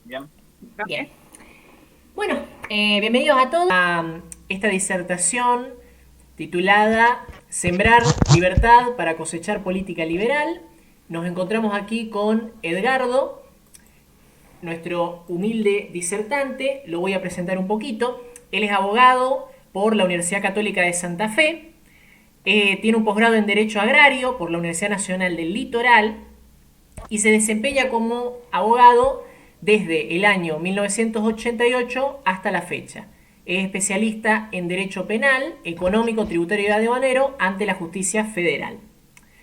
Bien. Bien. Bueno, bienvenidos a todos a esta disertación titulada Sembrar libertad para cosechar política liberal. Nos encontramos aquí con Edgardo, nuestro humilde disertante. Lo voy a presentar un poquito. Él es abogado por la Universidad Católica de Santa Fe. Tiene un posgrado en Derecho Agrario por la Universidad Nacional del Litoral y se desempeña como abogado desde el año 1988 hasta la fecha. Es especialista en Derecho Penal, Económico, Tributario y Aduanero ante la Justicia Federal.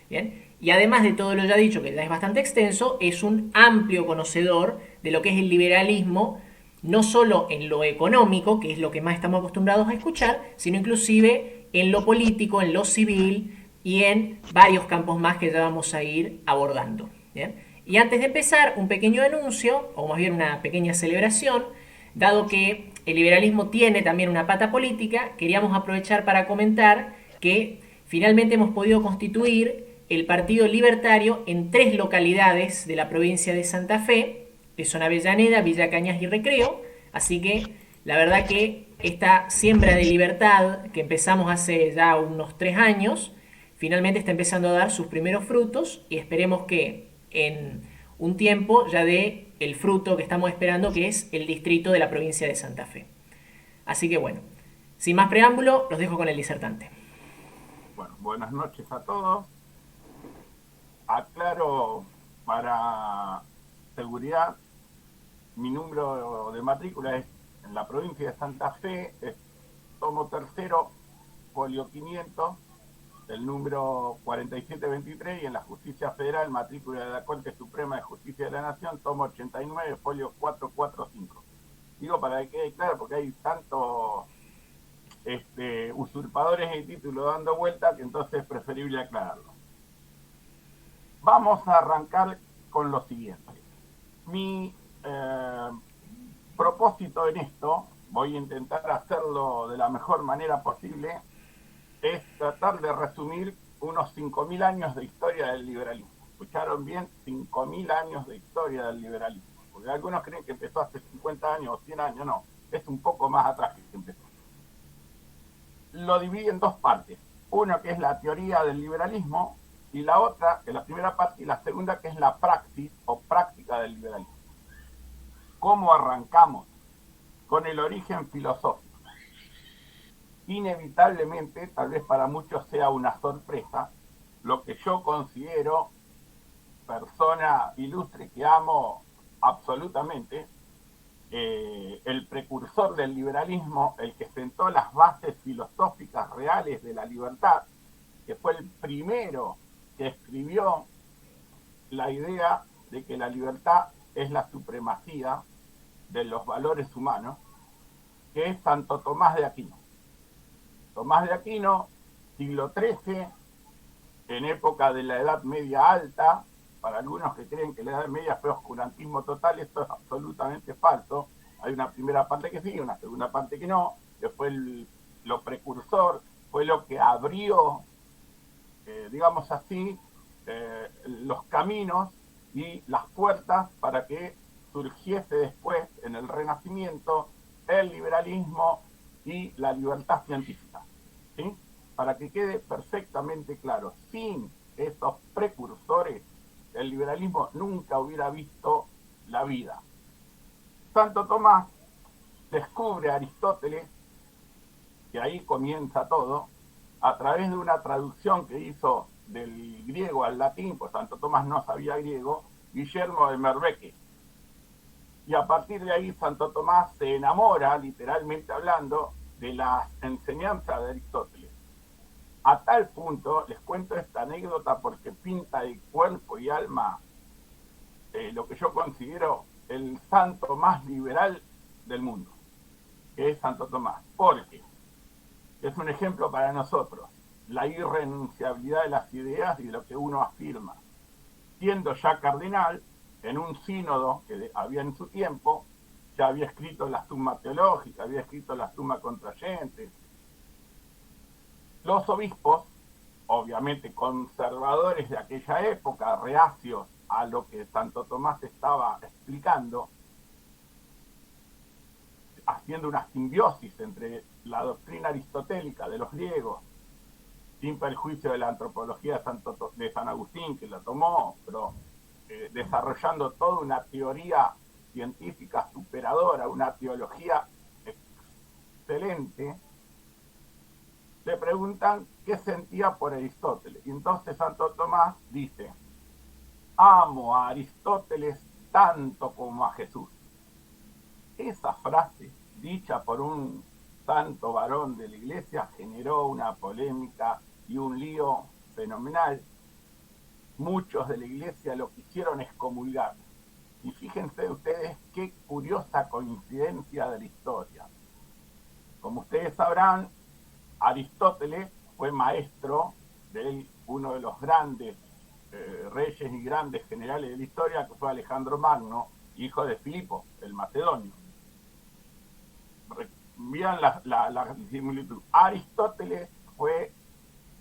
¿Bien? Y además de todo lo ya dicho, que ya es bastante extenso, es un amplio conocedor de lo que es el liberalismo, no solo en lo económico, que es lo que más estamos acostumbrados a escuchar, sino inclusive en lo político, en lo civil y en varios campos más que ya vamos a ir abordando. ¿Bien? Y antes de empezar, un pequeño anuncio, o más bien una pequeña celebración, dado que el liberalismo tiene también una pata política, queríamos aprovechar para comentar que finalmente hemos podido constituir el Partido Libertario en 3 localidades de la provincia de Santa Fe, que son Avellaneda, Villa Cañas y Recreo. Así que la verdad que esta siembra de libertad que empezamos hace ya unos 3 años, finalmente está empezando a dar sus primeros frutos y esperemos que en un tiempo ya dé el fruto que estamos esperando, que es el distrito de la provincia de Santa Fe. Así que bueno, sin más preámbulo, los dejo con el disertante. Bueno, buenas noches a todos. Aclaro para seguridad, mi número de matrícula es en la provincia de Santa Fe, es tomo tercero, folio 500, el número 4723, y en la Justicia Federal, matrícula de la Corte Suprema de Justicia de la Nación, tomo 89, folio 445. Digo para que quede claro, porque hay tantos usurpadores de título dando vuelta que entonces es preferible aclararlo. Vamos a arrancar con lo siguiente. Mi propósito en esto, voy a intentar hacerlo de la mejor manera posible, es tratar de resumir unos 5.000 años de historia del liberalismo. ¿Escucharon bien? 5.000 años de historia del liberalismo. Porque algunos creen que empezó hace 50 años o 100 años, no, es un poco más atrás que empezó. Lo divide en dos partes. Una que es la teoría del liberalismo y la otra, que es la primera parte, y la segunda que es la praxis o práctica del liberalismo. ¿Cómo arrancamos? Con el origen filosófico. Inevitablemente, tal vez para muchos sea una sorpresa, lo que yo considero persona ilustre que amo absolutamente, el precursor del liberalismo, el que sentó las bases filosóficas reales de la libertad, que fue el primero que escribió la idea de que la libertad es la supremacía de los valores humanos, que es Santo Tomás de Aquino. Tomás de Aquino, siglo XIII, en época de la Edad Media Alta. Para algunos que creen que la Edad Media fue oscurantismo total, esto es absolutamente falso. Hay una primera parte que sí, una segunda parte que no, que fue lo precursor, fue lo que abrió, digamos así, los caminos y las puertas para que surgiese después, en el Renacimiento, el liberalismo y la libertad científica. ¿Sí? Para que quede perfectamente claro, sin esos precursores, el liberalismo nunca hubiera visto la vida. Santo Tomás descubre a Aristóteles, que ahí comienza todo, a través de una traducción que hizo del griego al latín, pues Santo Tomás no sabía griego, Guillermo de Merbeque. Y a partir de ahí Santo Tomás se enamora, literalmente hablando, de las enseñanzas de Aristóteles. A tal punto, les cuento esta anécdota porque pinta de cuerpo y alma lo que yo considero el santo más liberal del mundo, que es Santo Tomás. Porque es un ejemplo para nosotros, la irrenunciabilidad de las ideas y de lo que uno afirma. Siendo ya cardenal, en un sínodo que había en su tiempo, ya había escrito la Summa Teológica, había escrito la Summa Contrayentes. Los obispos, obviamente conservadores de aquella época, reacios a lo que Santo Tomás estaba explicando, haciendo una simbiosis entre la doctrina aristotélica de los griegos, sin perjuicio de la antropología de San Agustín, que la tomó, pero desarrollando toda una teoría científica superadora, una teología excelente, le preguntan qué sentía por Aristóteles. Y entonces Santo Tomás dice: amo a Aristóteles tanto como a Jesús. Esa frase, dicha por un santo varón de la iglesia, generó una polémica y un lío fenomenal. Muchos de la iglesia lo quisieron excomulgar. Y fíjense ustedes qué curiosa coincidencia de la historia. Como ustedes sabrán, Aristóteles fue maestro de uno de los grandes reyes y grandes generales de la historia, que fue Alejandro Magno, hijo de Filipo, el macedonio. Vean la similitud. Aristóteles fue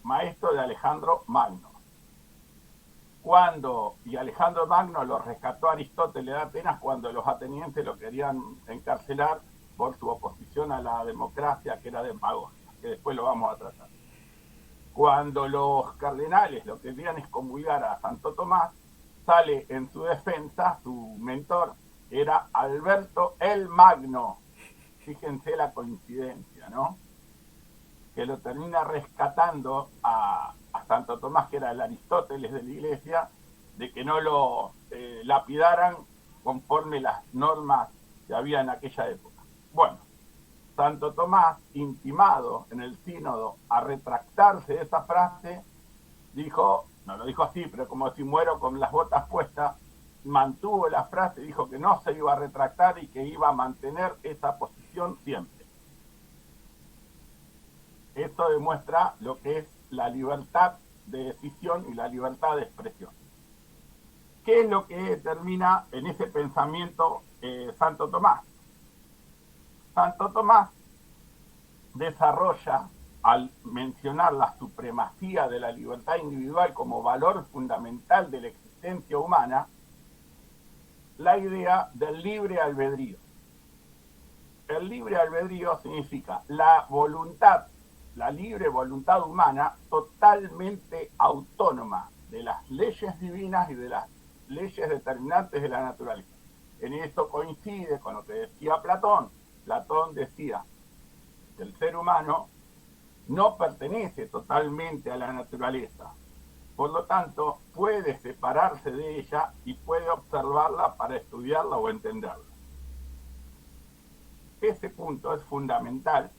maestro de Alejandro Magno. Y Alejandro Magno lo rescató a Aristóteles de Atenas cuando los atenienses lo querían encarcelar por su oposición a la democracia, que era demagogia, que después lo vamos a tratar. Cuando los cardenales lo querían excomulgar a Santo Tomás, sale en su defensa, su mentor era Alberto el Magno. Fíjense la coincidencia, ¿no? Que lo termina rescatando a Santo Tomás, que era el Aristóteles de la iglesia, de que no lo lapidaran conforme las normas que había en aquella época. Bueno, Santo Tomás, intimado en el sínodo a retractarse de esa frase, dijo, no lo dijo así, pero como si muero con las botas puestas, mantuvo la frase, dijo que no se iba a retractar y que iba a mantener esa posición siempre. Esto demuestra lo que es la libertad de decisión y la libertad de expresión. ¿Qué es lo que determina en ese pensamiento Santo Tomás? Santo Tomás desarrolla, al mencionar la supremacía de la libertad individual como valor fundamental de la existencia humana, la idea del libre albedrío. El libre albedrío significa la voluntad, la libre voluntad humana totalmente autónoma de las leyes divinas y de las leyes determinantes de la naturaleza. En esto coincide con lo que decía Platón. Platón decía que el ser humano no pertenece totalmente a la naturaleza, por lo tanto puede separarse de ella y puede observarla para estudiarla o entenderla. Ese punto es fundamental,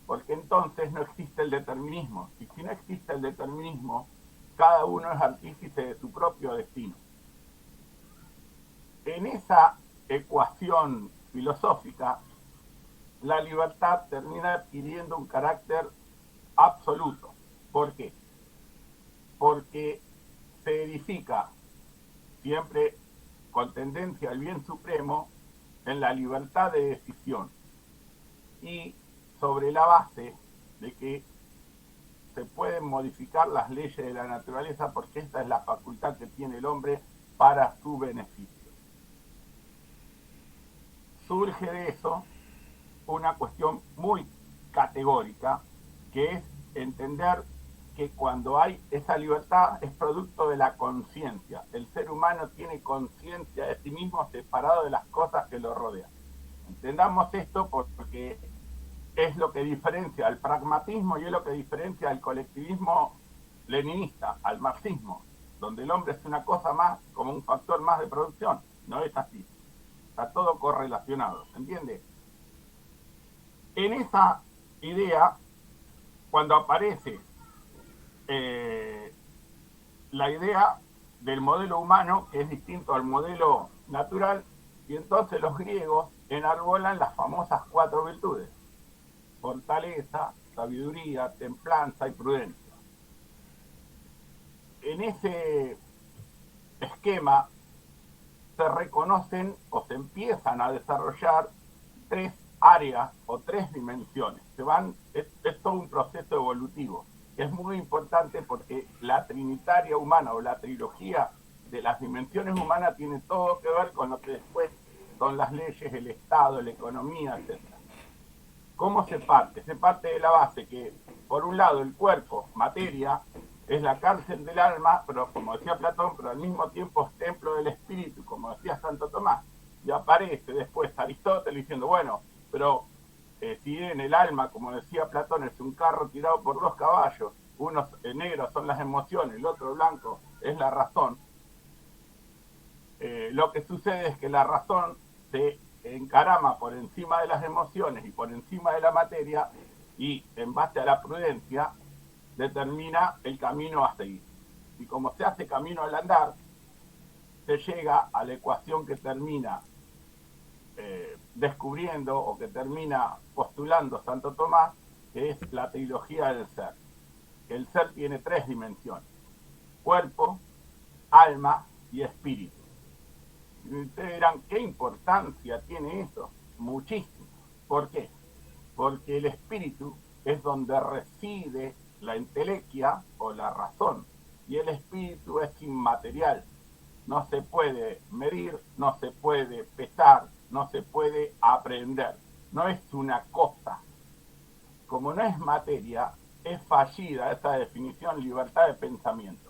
porque entonces no existe el determinismo, y si no existe el determinismo, cada uno es artífice de su propio destino. En esa ecuación filosófica, la libertad termina adquiriendo un carácter absoluto. ¿Por qué? Porque se edifica siempre con tendencia al bien supremo en la libertad de decisión y sobre la base de que se pueden modificar las leyes de la naturaleza, porque esta es la facultad que tiene el hombre para su beneficio. Surge de eso una cuestión muy categórica, que es entender que cuando hay esa libertad es producto de la conciencia. El ser humano tiene conciencia de sí mismo separado de las cosas que lo rodean. Entendamos esto porque es lo que diferencia al pragmatismo y es lo que diferencia al colectivismo leninista, al marxismo, donde el hombre es una cosa más, como un factor más de producción. No es así. Está todo correlacionado, ¿se entiende? En esa idea, cuando aparece la idea del modelo humano, que es distinto al modelo natural, y entonces los griegos enarbolan las famosas 4 virtudes: fortaleza, sabiduría, templanza y prudencia. En ese esquema se reconocen o se empiezan a desarrollar 3 áreas o 3 dimensiones. Es todo un proceso evolutivo, que es muy importante porque la trinitaria humana o la trilogía de las dimensiones humanas tiene todo que ver con lo que después son las leyes, el Estado, la economía, etc. ¿Cómo se parte? Se parte de la base que, por un lado, el cuerpo, materia, es la cárcel del alma, pero como decía Platón, pero al mismo tiempo es templo del espíritu, como decía Santo Tomás. Y aparece después Aristóteles diciendo, bueno, pero si bien el alma, como decía Platón, es un carro tirado por dos caballos, uno negro son las emociones, el otro blanco es la razón, lo que sucede es que la razón se encarama por encima de las emociones y por encima de la materia y en base a la prudencia determina el camino a seguir. Y como se hace camino al andar, se llega a la ecuación que termina descubriendo o que termina postulando Santo Tomás, que es la trilogía del ser. El ser tiene tres dimensiones: cuerpo, alma y espíritu. Y ustedes dirán, ¿qué importancia tiene eso? Muchísimo. ¿Por qué? Porque el espíritu es donde reside la entelequia o la razón, y el espíritu es inmaterial. No se puede medir, no se puede pesar, no se puede aprender. No es una cosa. Como no es materia, es fallida esa definición libertad de pensamiento.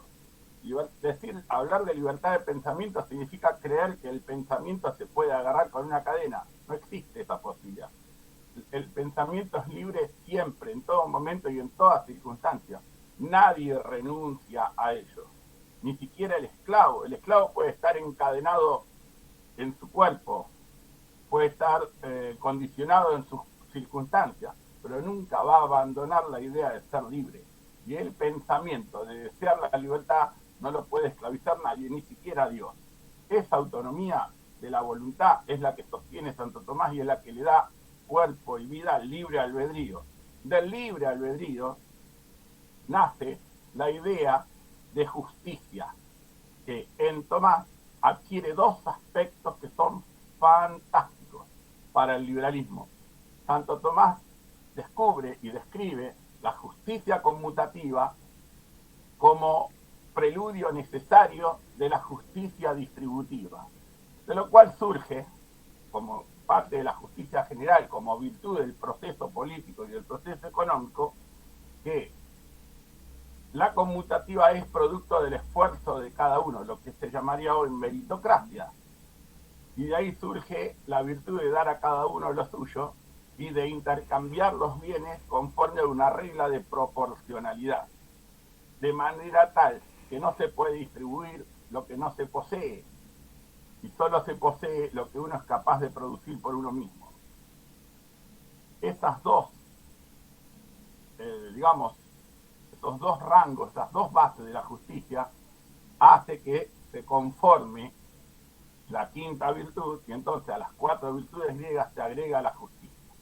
Hablar de libertad de pensamiento significa creer que el pensamiento se puede agarrar con una cadena. No existe esa posibilidad. El pensamiento es libre siempre, en todo momento y en todas circunstancias. Nadie renuncia a ello. Ni siquiera el esclavo. El esclavo puede estar encadenado en su cuerpo, puede estar condicionado en sus circunstancias, pero nunca va a abandonar la idea de ser libre. Y el pensamiento de desear la libertad no lo puede esclavizar nadie, ni siquiera Dios. Esa autonomía de la voluntad es la que sostiene Santo Tomás y es la que le da cuerpo y vida al libre albedrío. Del libre albedrío nace la idea de justicia, que en Tomás adquiere dos aspectos que son fantásticos para el liberalismo. Santo Tomás descubre y describe la justicia conmutativa como preludio necesario de la justicia distributiva, de lo cual surge, como parte de la justicia general, como virtud del proceso político y del proceso económico, que la conmutativa es producto del esfuerzo de cada uno, lo que se llamaría hoy meritocracia. Y de ahí surge la virtud de dar a cada uno lo suyo y de intercambiar los bienes conforme a una regla de proporcionalidad, de manera tal que no se puede distribuir lo que no se posee, y solo se posee lo que uno es capaz de producir por uno mismo. Esas dos, esos dos rangos, esas dos bases de la justicia, hace que se conforme la quinta virtud, y entonces a las cuatro virtudes griegas se agrega la justicia,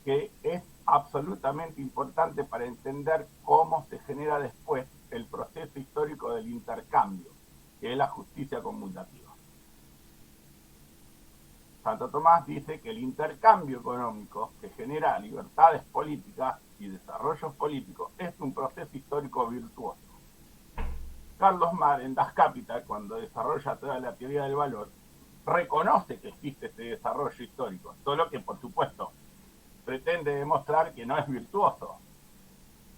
que es absolutamente importante para entender cómo se genera después el proceso histórico del intercambio, que es la justicia conmutativa. Santo Tomás dice que el intercambio económico que genera libertades políticas y desarrollos políticos es un proceso histórico virtuoso. Carlos Marx, en Das Kapital, cuando desarrolla toda la teoría del valor, reconoce que existe ese desarrollo histórico, solo que, por supuesto, pretende demostrar que no es virtuoso.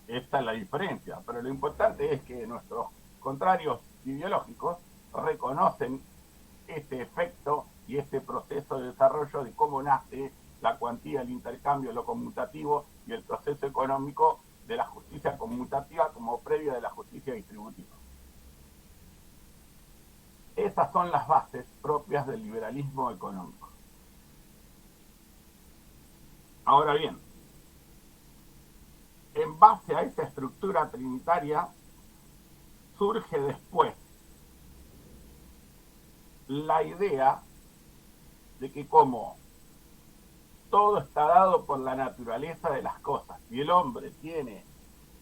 Esta es la diferencia, pero lo importante es que nuestros contrarios ideológicos reconocen este efecto y este proceso de desarrollo de cómo nace la cuantía, el intercambio, lo conmutativo y el proceso económico de la justicia conmutativa como previa de la justicia distributiva. Esas son las bases propias del liberalismo económico. Ahora bien, en base a esa estructura trinitaria surge después la idea de que como todo está dado por la naturaleza de las cosas y el hombre tiene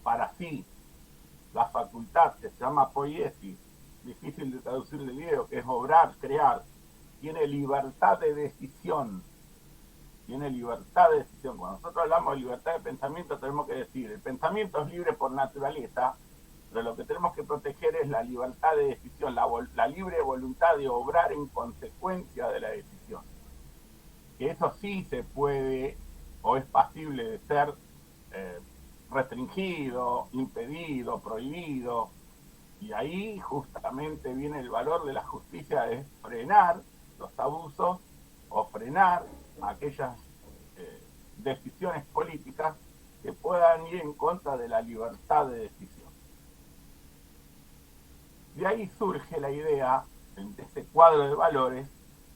para sí la facultad que se llama poiesis, difícil de traducir del griego, que es obrar, crear, tiene libertad de decisión. Tiene libertad de decisión. Cuando nosotros hablamos de libertad de pensamiento, tenemos que decir, el pensamiento es libre por naturaleza, pero lo que tenemos que proteger es la libertad de decisión, la libre voluntad de obrar en consecuencia de la decisión. Que eso sí se puede o es pasible de ser eh, restringido, impedido, prohibido. Y ahí justamente viene el valor de la justicia, de frenar los abusos o frenar aquellas decisiones políticas que puedan ir en contra de la libertad de decisión. De ahí surge la idea, en este cuadro de valores,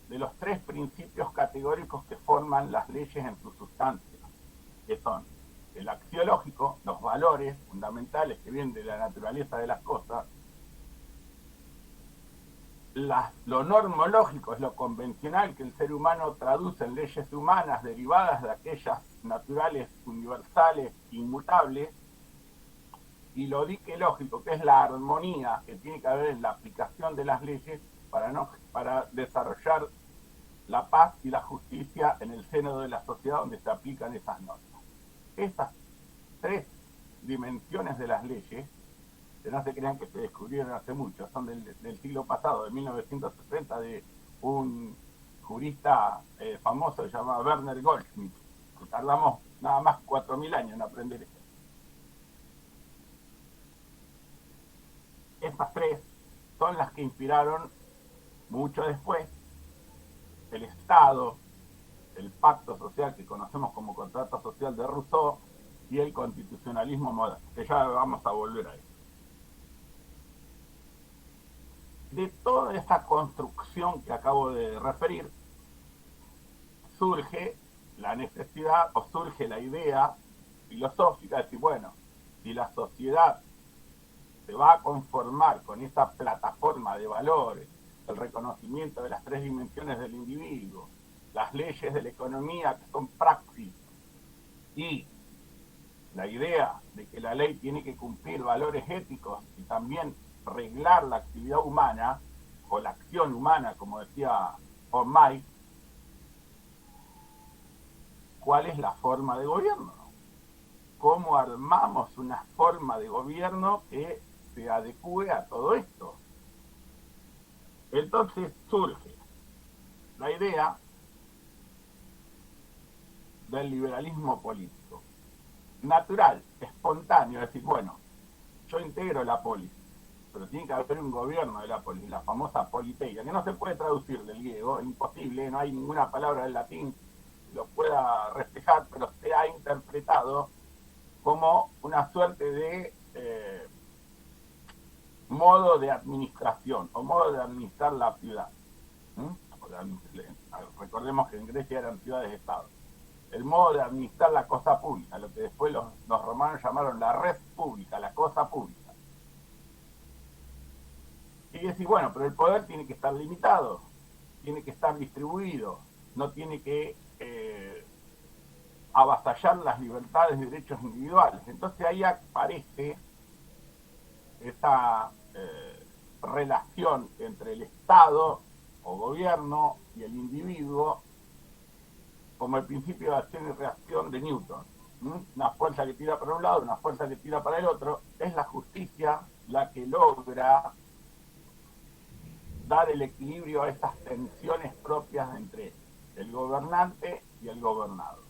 de los tres principios categóricos que forman las leyes en su sustancia, que son el axiológico, los valores fundamentales que vienen de la naturaleza de las cosas; lo normológico es lo convencional que el ser humano traduce en leyes humanas derivadas de aquellas naturales universales inmutables; y lo diquelógico, que es la armonía que tiene que haber en la aplicación de las leyes para desarrollar la paz y la justicia en el seno de la sociedad donde se aplican esas normas. Estas tres dimensiones de las leyes, que no se crean que se descubrieron hace mucho, son del siglo pasado, de 1960, de un jurista famoso llamado Werner Goldschmidt. Tardamos nada más 4.000 años en aprender esto. Estas tres son las que inspiraron mucho después el Estado, el pacto social que conocemos como contrato social de Rousseau y el constitucionalismo moderno, que ya vamos a volver a eso. De toda esta construcción que acabo de referir, surge la necesidad o surge la idea filosófica de decir, bueno, si la sociedad se va a conformar con esta plataforma de valores, el reconocimiento de las tres dimensiones del individuo, las leyes de la economía que son praxis, y la idea de que la ley tiene que cumplir valores éticos y también reglar la actividad humana o la acción humana, como decía von May, ¿cuál es la forma de gobierno? ¿Cómo armamos una forma de gobierno que se adecue a todo esto? Entonces surge la idea del liberalismo político. Natural, espontáneo, es decir, bueno, yo integro la polis, pero tiene que haber un gobierno de la polis, la famosa politeia, que no se puede traducir del griego, es imposible, no hay ninguna palabra del latín que lo pueda reflejar, pero se ha interpretado como una suerte de modo de administración o modo de administrar la ciudad. Recordemos que en Grecia eran ciudades-estados. El modo de administrar la cosa pública, lo que después los romanos llamaron la res pública, la cosa pública. Y decir, bueno, pero el poder tiene que estar limitado, tiene que estar distribuido, no tiene que avasallar las libertades y derechos individuales. Entonces ahí aparece esa relación entre el Estado o gobierno y el individuo como el principio de acción y reacción de Newton. Una fuerza que tira para un lado, una fuerza que tira para el otro. Es la justicia la que logra dar el equilibrio a estas tensiones propias entre el gobernante y el gobernado.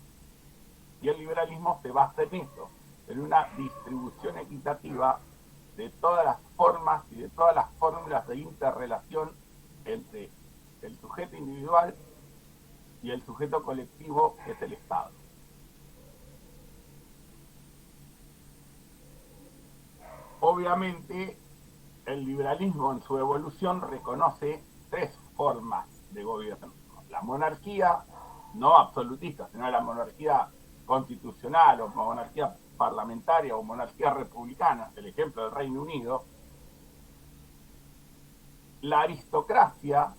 Y el liberalismo se basa en eso, en una distribución equitativa de todas las formas y de todas las fórmulas de interrelación entre el sujeto individual y el sujeto colectivo, que es el Estado. Obviamente, el liberalismo en su evolución reconoce tres formas de gobierno. La monarquía, no absolutista, sino la monarquía constitucional o monarquía parlamentaria o monarquía republicana, el ejemplo del Reino Unido. La aristocracia,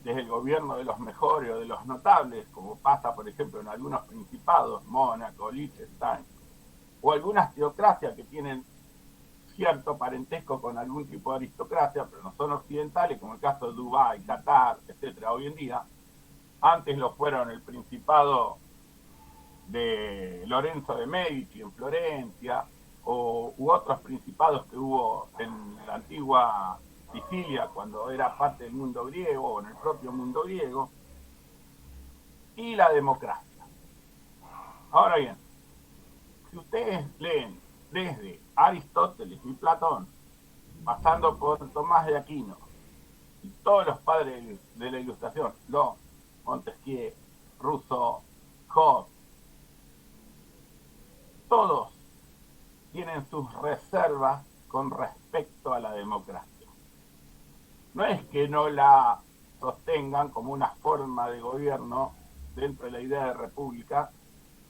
desde el gobierno de los mejores o de los notables, como pasa por ejemplo en algunos principados, Mónaco, Liechtenstein, o algunas teocracias que tienen cierto parentesco con algún tipo de aristocracia, pero no son occidentales, como el caso de Dubái, Qatar, etcétera, hoy en día. Antes lo fueron el principado de Lorenzo de Medici en Florencia, u otros principados que hubo en la antigua Sicilia cuando era parte del mundo griego o en el propio mundo griego. Y la democracia. Ahora bien, si ustedes leen desde Aristóteles y Platón, pasando por Tomás de Aquino y todos los padres de la Ilustración, Locke, Montesquieu, Rousseau, Hobbes, todos tienen sus reservas con respecto a la democracia. No es que no la sostengan como una forma de gobierno dentro de la idea de república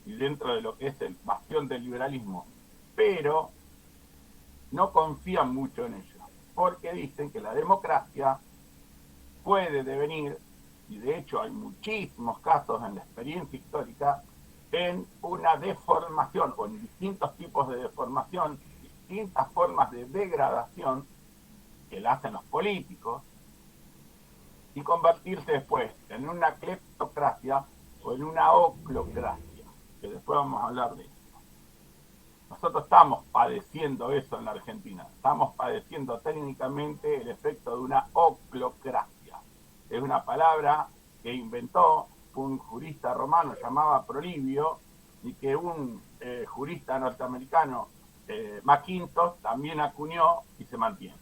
y dentro de lo que es el bastión del liberalismo, pero no confían mucho en ello, porque dicen que la democracia puede devenir, y de hecho hay muchísimos casos en la experiencia histórica, en una deformación o en distintos tipos de deformación, distintas formas de degradación que la hacen los políticos y convertirse después en una cleptocracia o en una oclocracia, que después vamos a hablar de eso. Nosotros estamos padeciendo eso en la Argentina, estamos padeciendo técnicamente el efecto de una oclocracia. Es una palabra que inventó un jurista romano llamado Polibio y que un jurista norteamericano, McIntosh, también acuñó y se mantiene.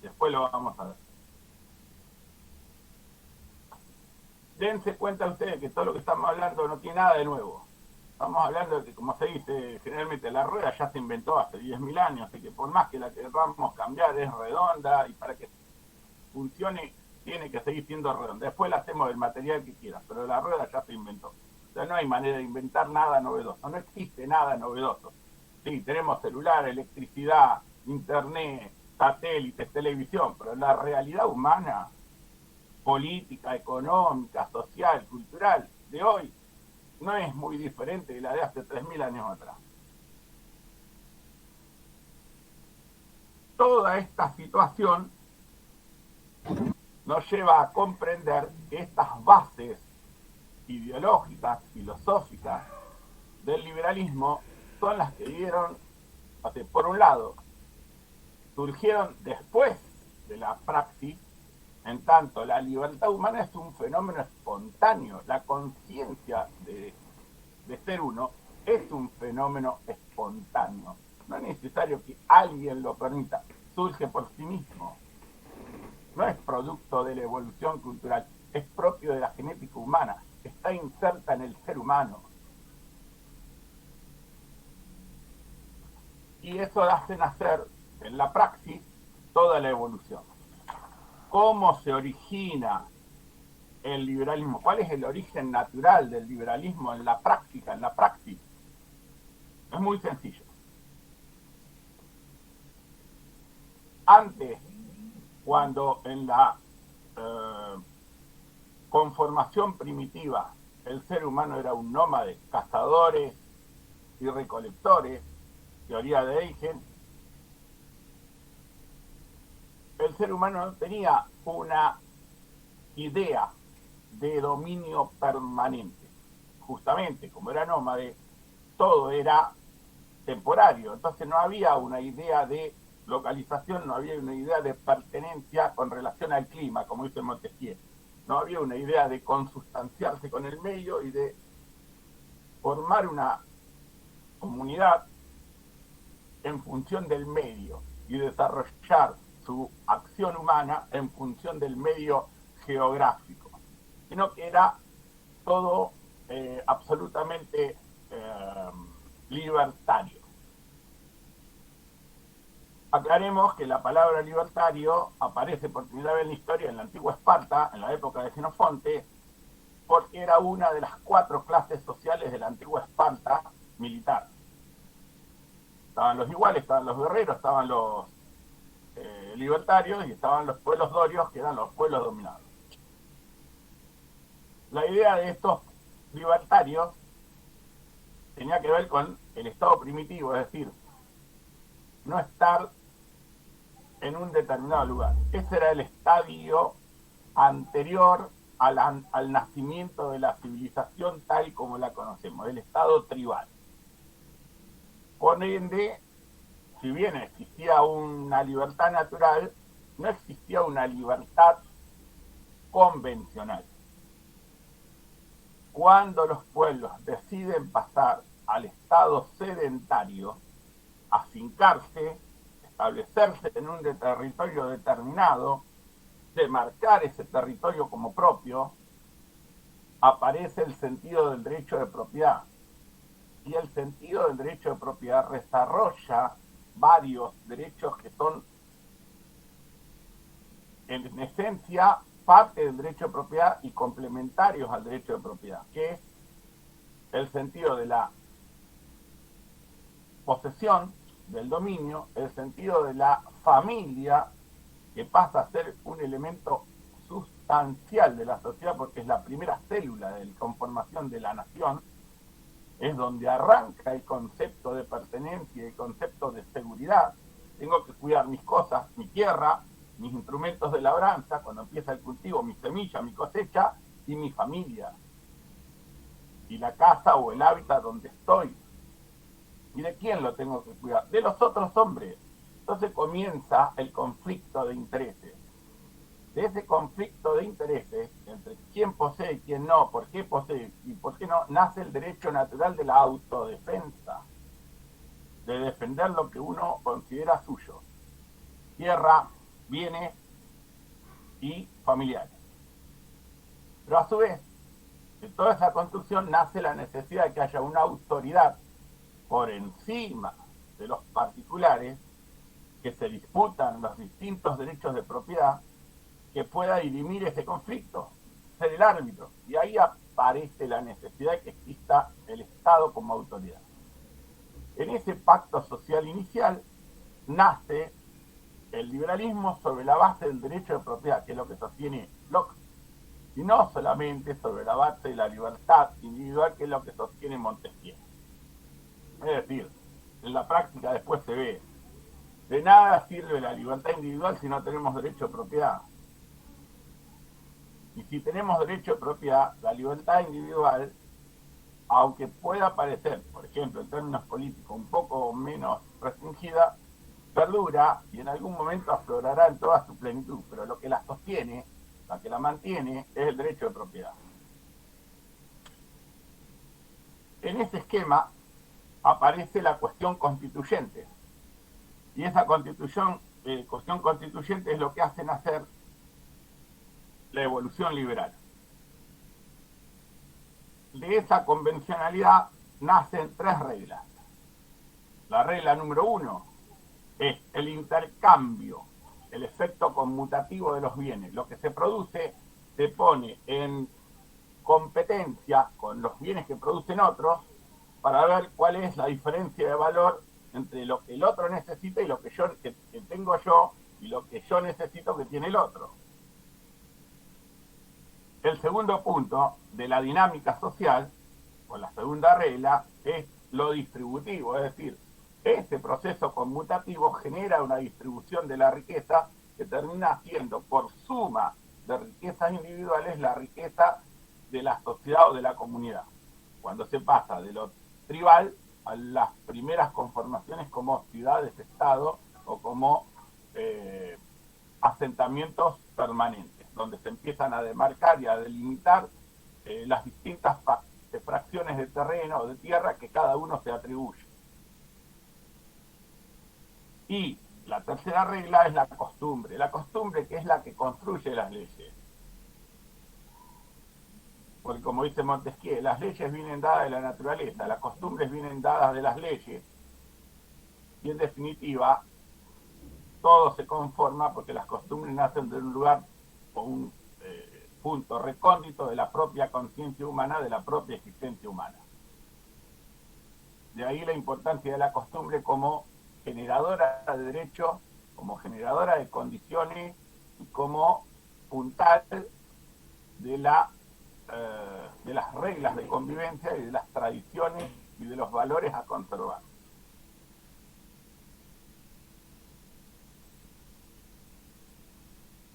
Después lo vamos a ver. Dense cuenta ustedes que todo lo que estamos hablando no tiene nada de nuevo. Estamos hablando de que, como se dice generalmente, la rueda ya se inventó hace 10.000 años, así que por más que la queramos cambiar es redonda y para que funcione tiene que seguir siendo redonda. Después la hacemos del material que quieras, pero la rueda ya se inventó. O sea, no hay manera de inventar nada novedoso, no existe nada novedoso. Sí, tenemos celular, electricidad, internet, satélites, televisión, pero la realidad humana, política, económica, social, cultural de hoy no es muy diferente de la de hace 3.000 años atrás. Toda esta situación nos lleva a comprender que estas bases ideológicas, filosóficas del liberalismo son las que dieron, por un lado, surgieron después de la praxis. En tanto, la libertad humana es un fenómeno espontáneo. La conciencia de ser uno es un fenómeno espontáneo. No es necesario que alguien lo permita. Surge por sí mismo. No es producto de la evolución cultural. Es propio de la genética humana. Está inserta en el ser humano. Y eso hace nacer en la praxis toda la evolución. ¿Cómo se origina el liberalismo? ¿Cuál es el origen natural del liberalismo en la práctica, en la praxis? Es muy sencillo. Antes, cuando en la conformación primitiva el ser humano era un nómade, cazadores y recolectores, teoría de Eigen, el ser humano no tenía una idea de dominio permanente. Justamente, como era nómade, todo era temporario. Entonces no había una idea de localización, no había una idea de pertenencia con relación al clima, como dice Montesquieu. No había una idea de consustanciarse con el medio y de formar una comunidad en función del medio y desarrollar su acción humana en función del medio geográfico, sino que era todo absolutamente libertario. Aclaremos que la palabra libertario aparece por primera vez en la historia en la antigua Esparta, en la época de Xenofonte, porque era una de las 4 clases sociales de la antigua Esparta militar. Estaban los iguales, estaban los guerreros, estaban los libertarios y estaban los pueblos dorios, que eran los pueblos dominados. La idea de estos libertarios tenía que ver con el estado primitivo, es decir, no estar en un determinado lugar. Ese era el estadio anterior al nacimiento de la civilización tal como la conocemos, el estado tribal. Por ende, si bien existía una libertad natural, no existía una libertad convencional. cuando los pueblos deciden pasar al estado sedentario, afincarse, establecerse en un territorio determinado, demarcar ese territorio como propio, aparece el sentido del derecho de propiedad. Y el sentido del derecho de propiedad desarrolla varios derechos que son, en esencia, parte del derecho de propiedad y complementarios al derecho de propiedad, que es el sentido de la posesión, del dominio, el sentido de la familia, que pasa a ser un elemento sustancial de la sociedad porque es la primera célula de conformación de la nación, es donde arranca el concepto de pertenencia y el concepto de seguridad. Tengo que cuidar mis cosas, mi tierra, mis instrumentos de labranza, cuando empieza el cultivo, mi semilla, mi cosecha y mi familia. Y la casa o el hábitat donde estoy. ¿Y de quién lo tengo que cuidar? De los otros hombres. Entonces comienza el conflicto de intereses. De ese conflicto de intereses entre quién posee y quién no, por qué posee y por qué no, nace el derecho natural de la autodefensa, de defender lo que uno considera suyo: tierra, bienes y familiares. Pero a su vez, de toda esa construcción nace la necesidad de que haya una autoridad por encima de los particulares que se disputan los distintos derechos de propiedad, que pueda dirimir ese conflicto, ser el árbitro. Y ahí aparece la necesidad de que exista el Estado como autoridad. En ese pacto social inicial nace el liberalismo sobre la base del derecho de propiedad, que es lo que sostiene Locke, y no solamente sobre la base de la libertad individual, que es lo que sostiene Montesquieu. Es decir, en la práctica después se ve, de nada sirve la libertad individual si no tenemos derecho de propiedad. Y si tenemos derecho de propiedad, la libertad individual, aunque pueda parecer, por ejemplo, en términos políticos, un poco menos restringida, perdura y en algún momento aflorará en toda su plenitud. Pero lo que la sostiene, la que la mantiene, es el derecho de propiedad. En ese esquema aparece la cuestión constituyente. Y esa cuestión constituyente es lo que hace nacer la evolución liberal. De esa convencionalidad nacen tres reglas. La regla número 1 es el intercambio, el efecto conmutativo de los bienes. Lo que se produce se pone en competencia con los bienes que producen otros para ver cuál es la diferencia de valor entre lo que el otro necesita y lo que tengo yo y lo que yo necesito que tiene el otro. El segundo punto de la dinámica social, o la segunda regla, es lo distributivo, es decir, este proceso conmutativo genera una distribución de la riqueza que termina siendo, por suma de riquezas individuales, la riqueza de la sociedad o de la comunidad. Cuando se pasa de lo tribal a las primeras conformaciones como ciudades-estado o como asentamientos permanentes, donde se empiezan a demarcar y a delimitar las distintas fracciones de terreno o de tierra que cada uno se atribuye. Y la tercera regla es la costumbre que es la que construye las leyes. Porque como dice Montesquieu, las leyes vienen dadas de la naturaleza, las costumbres vienen dadas de las leyes. Y en definitiva, todo se conforma porque las costumbres nacen de un lugar o un punto recóndito de la propia conciencia humana, de la propia existencia humana. De ahí la importancia de la costumbre como generadora de derechos, como generadora de condiciones y como puntal de las reglas de convivencia y de las tradiciones y de los valores a conservar.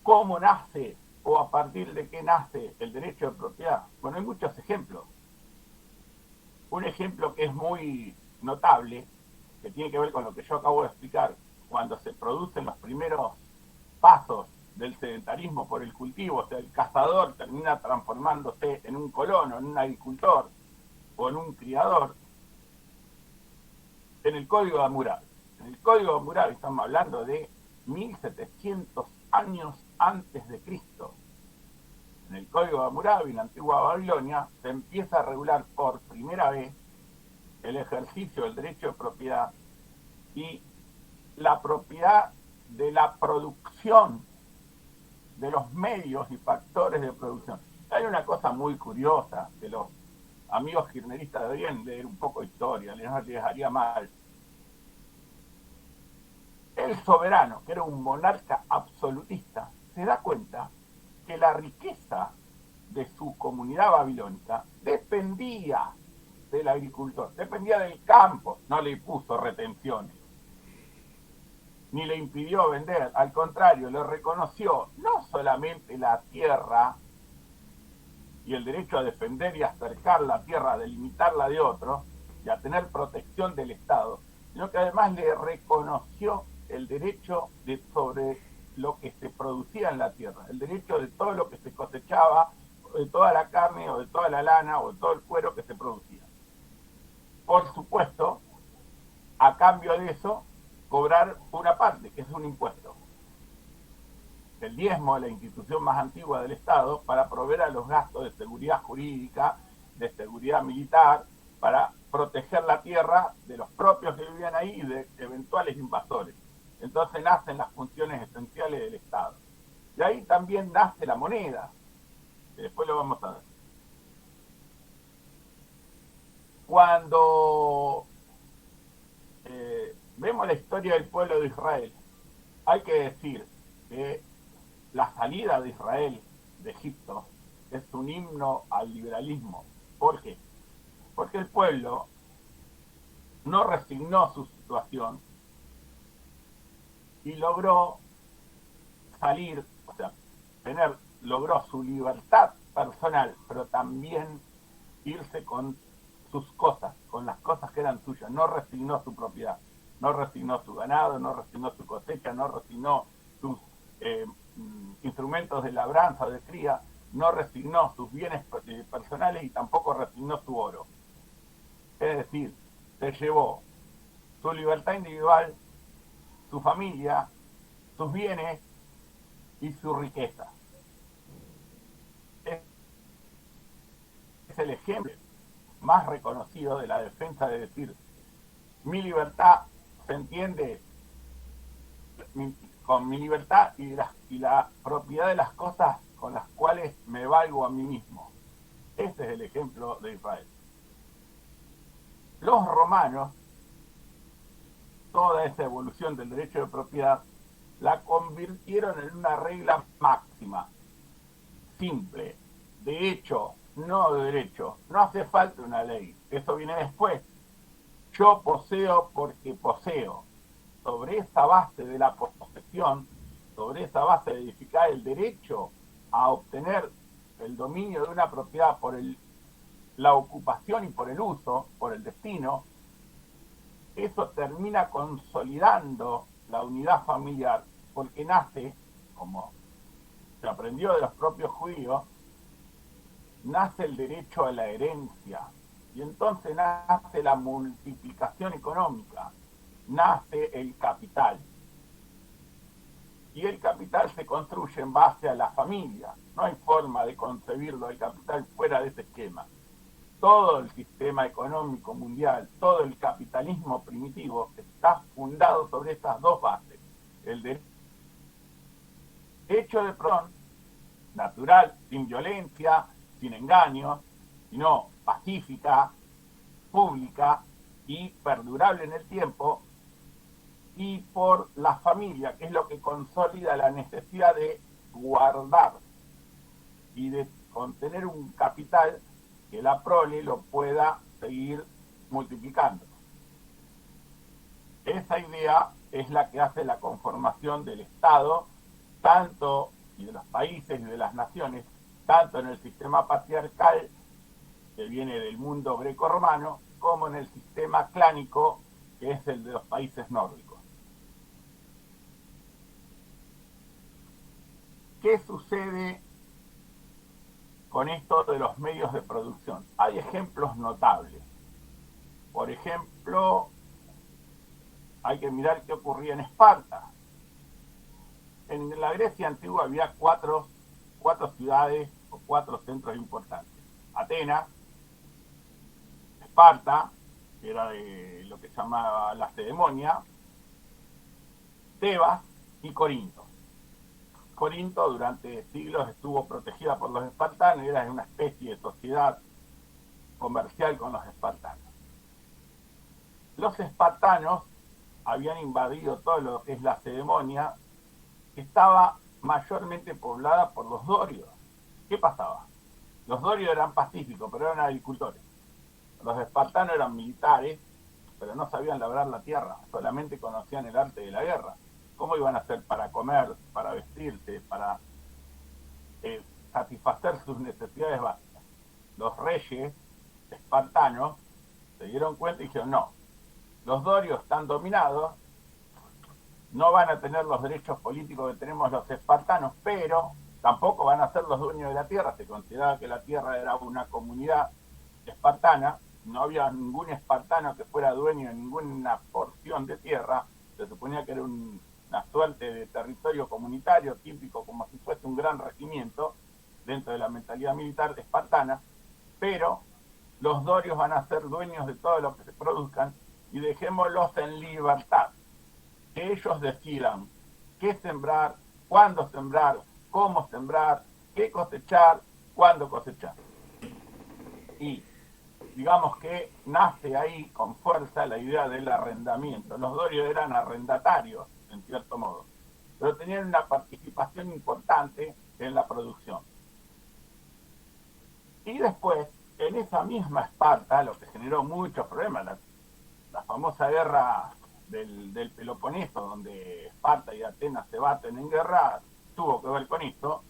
¿Cómo nace o a partir de qué nace el derecho de propiedad? Bueno, hay muchos ejemplos. Un ejemplo que es muy notable, que tiene que ver con lo que yo acabo de explicar, cuando se producen los primeros pasos del sedentarismo por el cultivo, o sea, el cazador termina transformándose en un colono, en un agricultor o en un criador, en el Código de Hammurabi. En el Código de Hammurabi estamos hablando de 1700 años antes de Cristo. En el Código de Hammurabi, en la antigua Babilonia, se empieza a regular por primera vez el ejercicio del derecho de propiedad y la propiedad de la producción, de los medios y factores de producción. Hay una cosa muy curiosa que los amigos kirchneristas deberían leer un poco de historia, les haría mal. El soberano, que era un monarca absolutista, se da cuenta que la riqueza de su comunidad babilónica dependía del agricultor, dependía del campo, no le puso retenciones, ni le impidió vender, al contrario, le reconoció no solamente la tierra y el derecho a defender y a cercar la tierra, a delimitarla de otro y a tener protección del Estado, sino que además le reconoció el derecho sobre lo que se producía en la tierra, el derecho de todo lo que se cosechaba, de toda la carne o de toda la lana o de todo el cuero que se producía. Por supuesto, a cambio de eso, cobrar una parte, que es un impuesto. El diezmo, la institución más antigua del Estado, para proveer a los gastos de seguridad jurídica, de seguridad militar, para proteger la tierra de los propios que vivían ahí y de eventuales invasores. Entonces nacen las funciones esenciales del Estado. De ahí también nace la moneda, que después lo vamos a ver. Cuando vemos la historia del pueblo de Israel, hay que decir que la salida de Israel de Egipto es un himno al liberalismo. ¿Por qué? Porque el pueblo no resignó su situación y logró salir, o sea, logró su libertad personal, pero también irse con sus cosas, con las cosas que eran suyas. No resignó su propiedad, no resignó su ganado, no resignó su cosecha, no resignó sus instrumentos de labranza, de cría, no resignó sus bienes personales y tampoco resignó su oro. Es decir, se llevó su libertad individual, su familia, sus bienes y su riqueza. Es el ejemplo más reconocido de la defensa de decir, mi libertad se entiende con mi libertad y la propiedad de las cosas con las cuales me valgo a mí mismo. Este es el ejemplo de Israel. Los romanos, toda esa evolución del derecho de propiedad, la convirtieron en una regla máxima, simple, de hecho, no de derecho. No hace falta una ley, eso viene después. Yo poseo porque poseo. Sobre esa base de la posesión, sobre esa base de edificar el derecho a obtener el dominio de una propiedad por la ocupación y por el uso, por el destino, eso termina consolidando la unidad familiar, porque nace, como se aprendió de los propios judíos, nace el derecho a la herencia, y entonces nace la multiplicación económica, nace el capital. Y el capital se construye en base a la familia. No hay forma de concebirlo el capital fuera de ese esquema. Todo el sistema económico mundial, todo el capitalismo primitivo está fundado sobre estas dos bases. El derecho de producción natural, sin violencia, sin engaños, sino pacífica, pública y perdurable en el tiempo, y por la familia, que es lo que consolida la necesidad de guardar y de contener un capital que la prole lo pueda seguir multiplicando. Esa idea es la que hace la conformación del Estado, tanto y de los países y de las naciones, tanto en el sistema patriarcal, que viene del mundo greco-romano, como en el sistema clánico, que es el de los países nórdicos. ¿qué sucede con esto de los medios de producción? Hay ejemplos notables. Por ejemplo, hay que mirar qué ocurría en Esparta. En la Grecia antigua había cuatro ciudades o cuatro centros importantes. Atenas, Esparta, que era de lo que se llamaba Lacedemonia, Tebas y Corinto. Corinto durante siglos estuvo protegida por los espartanos y era una especie de sociedad comercial con los espartanos. Los espartanos habían invadido todo lo que es Lacedemonia, que estaba mayormente poblada por los dorios. ¿Qué pasaba? Los dorios eran pacíficos, pero eran agricultores. Los espartanos eran militares, pero no sabían labrar la tierra, solamente conocían el arte de la guerra. ¿Cómo iban a hacer para comer, para vestirse, para satisfacer sus necesidades básicas? Los reyes espartanos se dieron cuenta y dijeron, no, los dorios están dominados, no van a tener los derechos políticos que tenemos los espartanos, pero tampoco van a ser los dueños de la tierra. Se consideraba que la tierra era una comunidad espartana, no había ningún espartano que fuera dueño de ninguna porción de tierra, se suponía que era una suerte de territorio comunitario típico, como si fuese un gran regimiento dentro de la mentalidad militar espartana, pero los dorios van a ser dueños de todo lo que se produzcan y dejémoslos en libertad, que ellos decidan qué sembrar, cuándo sembrar, cómo sembrar, qué cosechar, cuándo cosechar. Y digamos que nace ahí con fuerza la idea del arrendamiento. Los dorios eran arrendatarios, en cierto modo, pero tenían una participación importante en la producción. Y después, en esa misma Esparta, lo que generó muchos problemas, la famosa guerra del Peloponeso, donde Esparta y Atenas se baten en guerra, tuvo que ver con esto.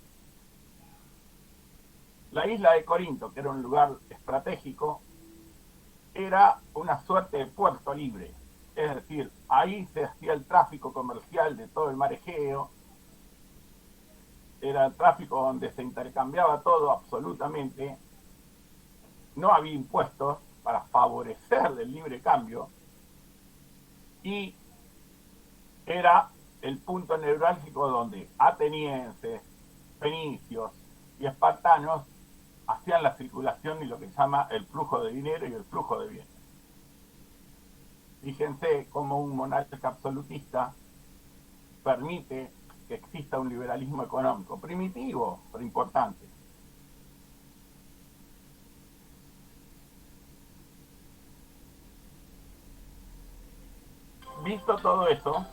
La isla de Corinto, que era un lugar estratégico, era una suerte de puerto libre. Es decir, ahí se hacía el tráfico comercial de todo el mar Egeo. Era el tráfico donde se intercambiaba todo absolutamente. No había impuestos para favorecer el libre cambio. Y era el punto neurálgico donde atenienses, fenicios y espartanos hacían la circulación y lo que se llama el flujo de dinero y el flujo de bienes. Fíjense cómo un monarca absolutista permite que exista un liberalismo económico, primitivo, pero importante. Visto todo eso,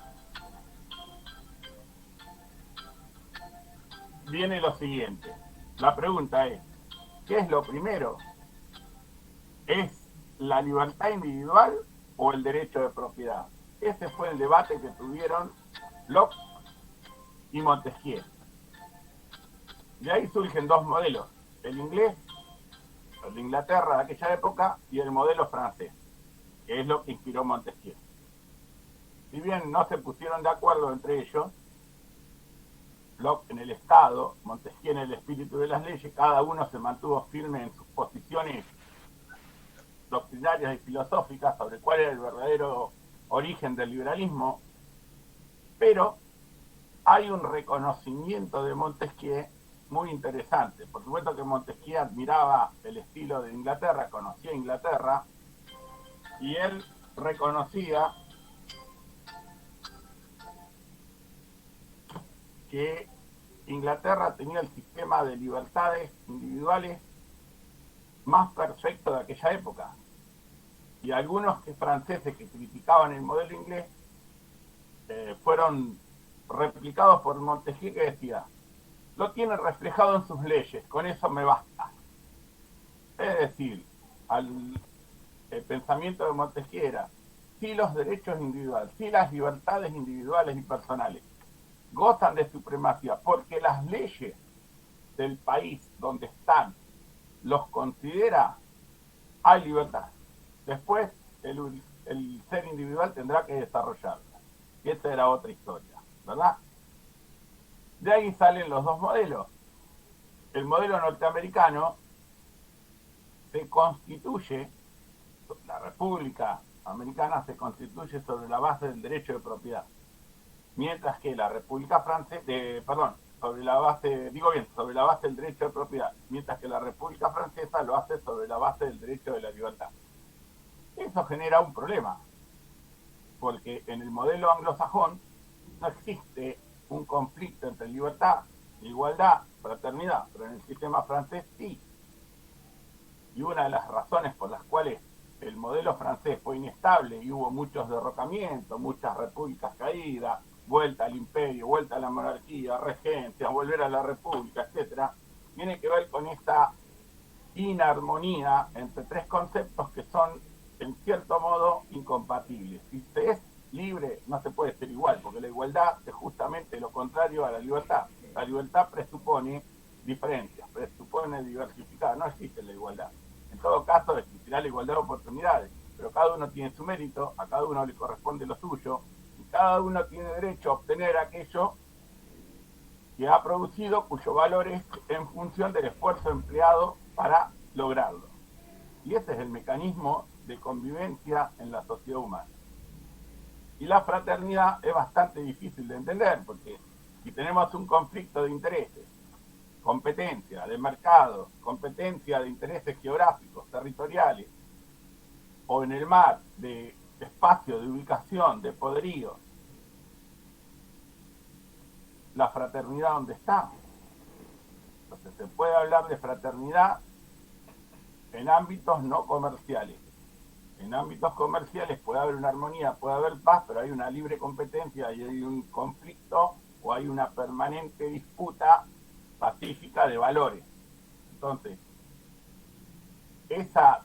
viene lo siguiente. La pregunta es, ¿qué es lo primero? ¿Es la libertad individual o el derecho de propiedad? Ese fue el debate que tuvieron Locke y Montesquieu. De ahí surgen dos modelos, el inglés, el de Inglaterra de aquella época, y el modelo francés, que es lo que inspiró Montesquieu. Si bien no se pusieron de acuerdo entre ellos, Locke en el Estado, Montesquieu en el espíritu de las leyes, cada uno se mantuvo firme en sus posiciones doctrinarias y filosóficas sobre cuál era el verdadero origen del liberalismo, pero hay un reconocimiento de Montesquieu muy interesante. Por supuesto que Montesquieu admiraba el estilo de Inglaterra, conocía Inglaterra, y él reconocía que Inglaterra tenía el sistema de libertades individuales más perfecto de aquella época. Y algunos franceses que criticaban el modelo inglés fueron replicados por Montesquieu, que decía, lo tiene reflejado en sus leyes, con eso me basta. Es decir, el pensamiento de Montesquieu era, si los derechos individuales, si las libertades individuales y personales gozan de supremacía porque las leyes del país donde están los considera, hay libertad. Después el ser individual tendrá que desarrollarla. Y esa era otra historia, ¿verdad? De ahí salen los dos modelos. El modelo norteamericano se constituye, la República Americana se constituye sobre la base del derecho de propiedad, mientras que la República Francesa, sobre la base, digo bien, sobre la base del derecho de propiedad, mientras que la República Francesa lo hace sobre la base del derecho de la libertad. Eso genera un problema, porque en el modelo anglosajón no existe un conflicto entre libertad, igualdad, fraternidad, pero en el sistema francés sí. Y una de las razones por las cuales el modelo francés fue inestable y hubo muchos derrocamientos, muchas repúblicas caídas, vuelta al imperio, vuelta a la monarquía, regencia, volver a la república, etcétera, tiene que ver con esta inarmonía entre tres conceptos que son, en cierto modo, incompatibles. Si se es libre, no se puede ser igual, porque la igualdad es justamente lo contrario a la libertad. La libertad presupone diferencias, presupone diversificar, no existe la igualdad. En todo caso, existirá la igualdad de oportunidades, pero cada uno tiene su mérito, a cada uno le corresponde lo suyo, y cada uno tiene derecho a obtener aquello que ha producido, cuyo valor es en función del esfuerzo empleado para lograrlo. Y ese es el mecanismo de convivencia en la sociedad humana. Y la fraternidad es bastante difícil de entender, porque si tenemos un conflicto de intereses, competencia de mercado, competencia de intereses geográficos, territoriales, o en el mar de espacio, de ubicación, de poderío, la fraternidad ¿dónde está? Entonces se puede hablar de fraternidad en ámbitos no comerciales. En ámbitos comerciales puede haber una armonía, puede haber paz, pero hay una libre competencia y hay un conflicto o hay una permanente disputa pacífica de valores. Entonces, esa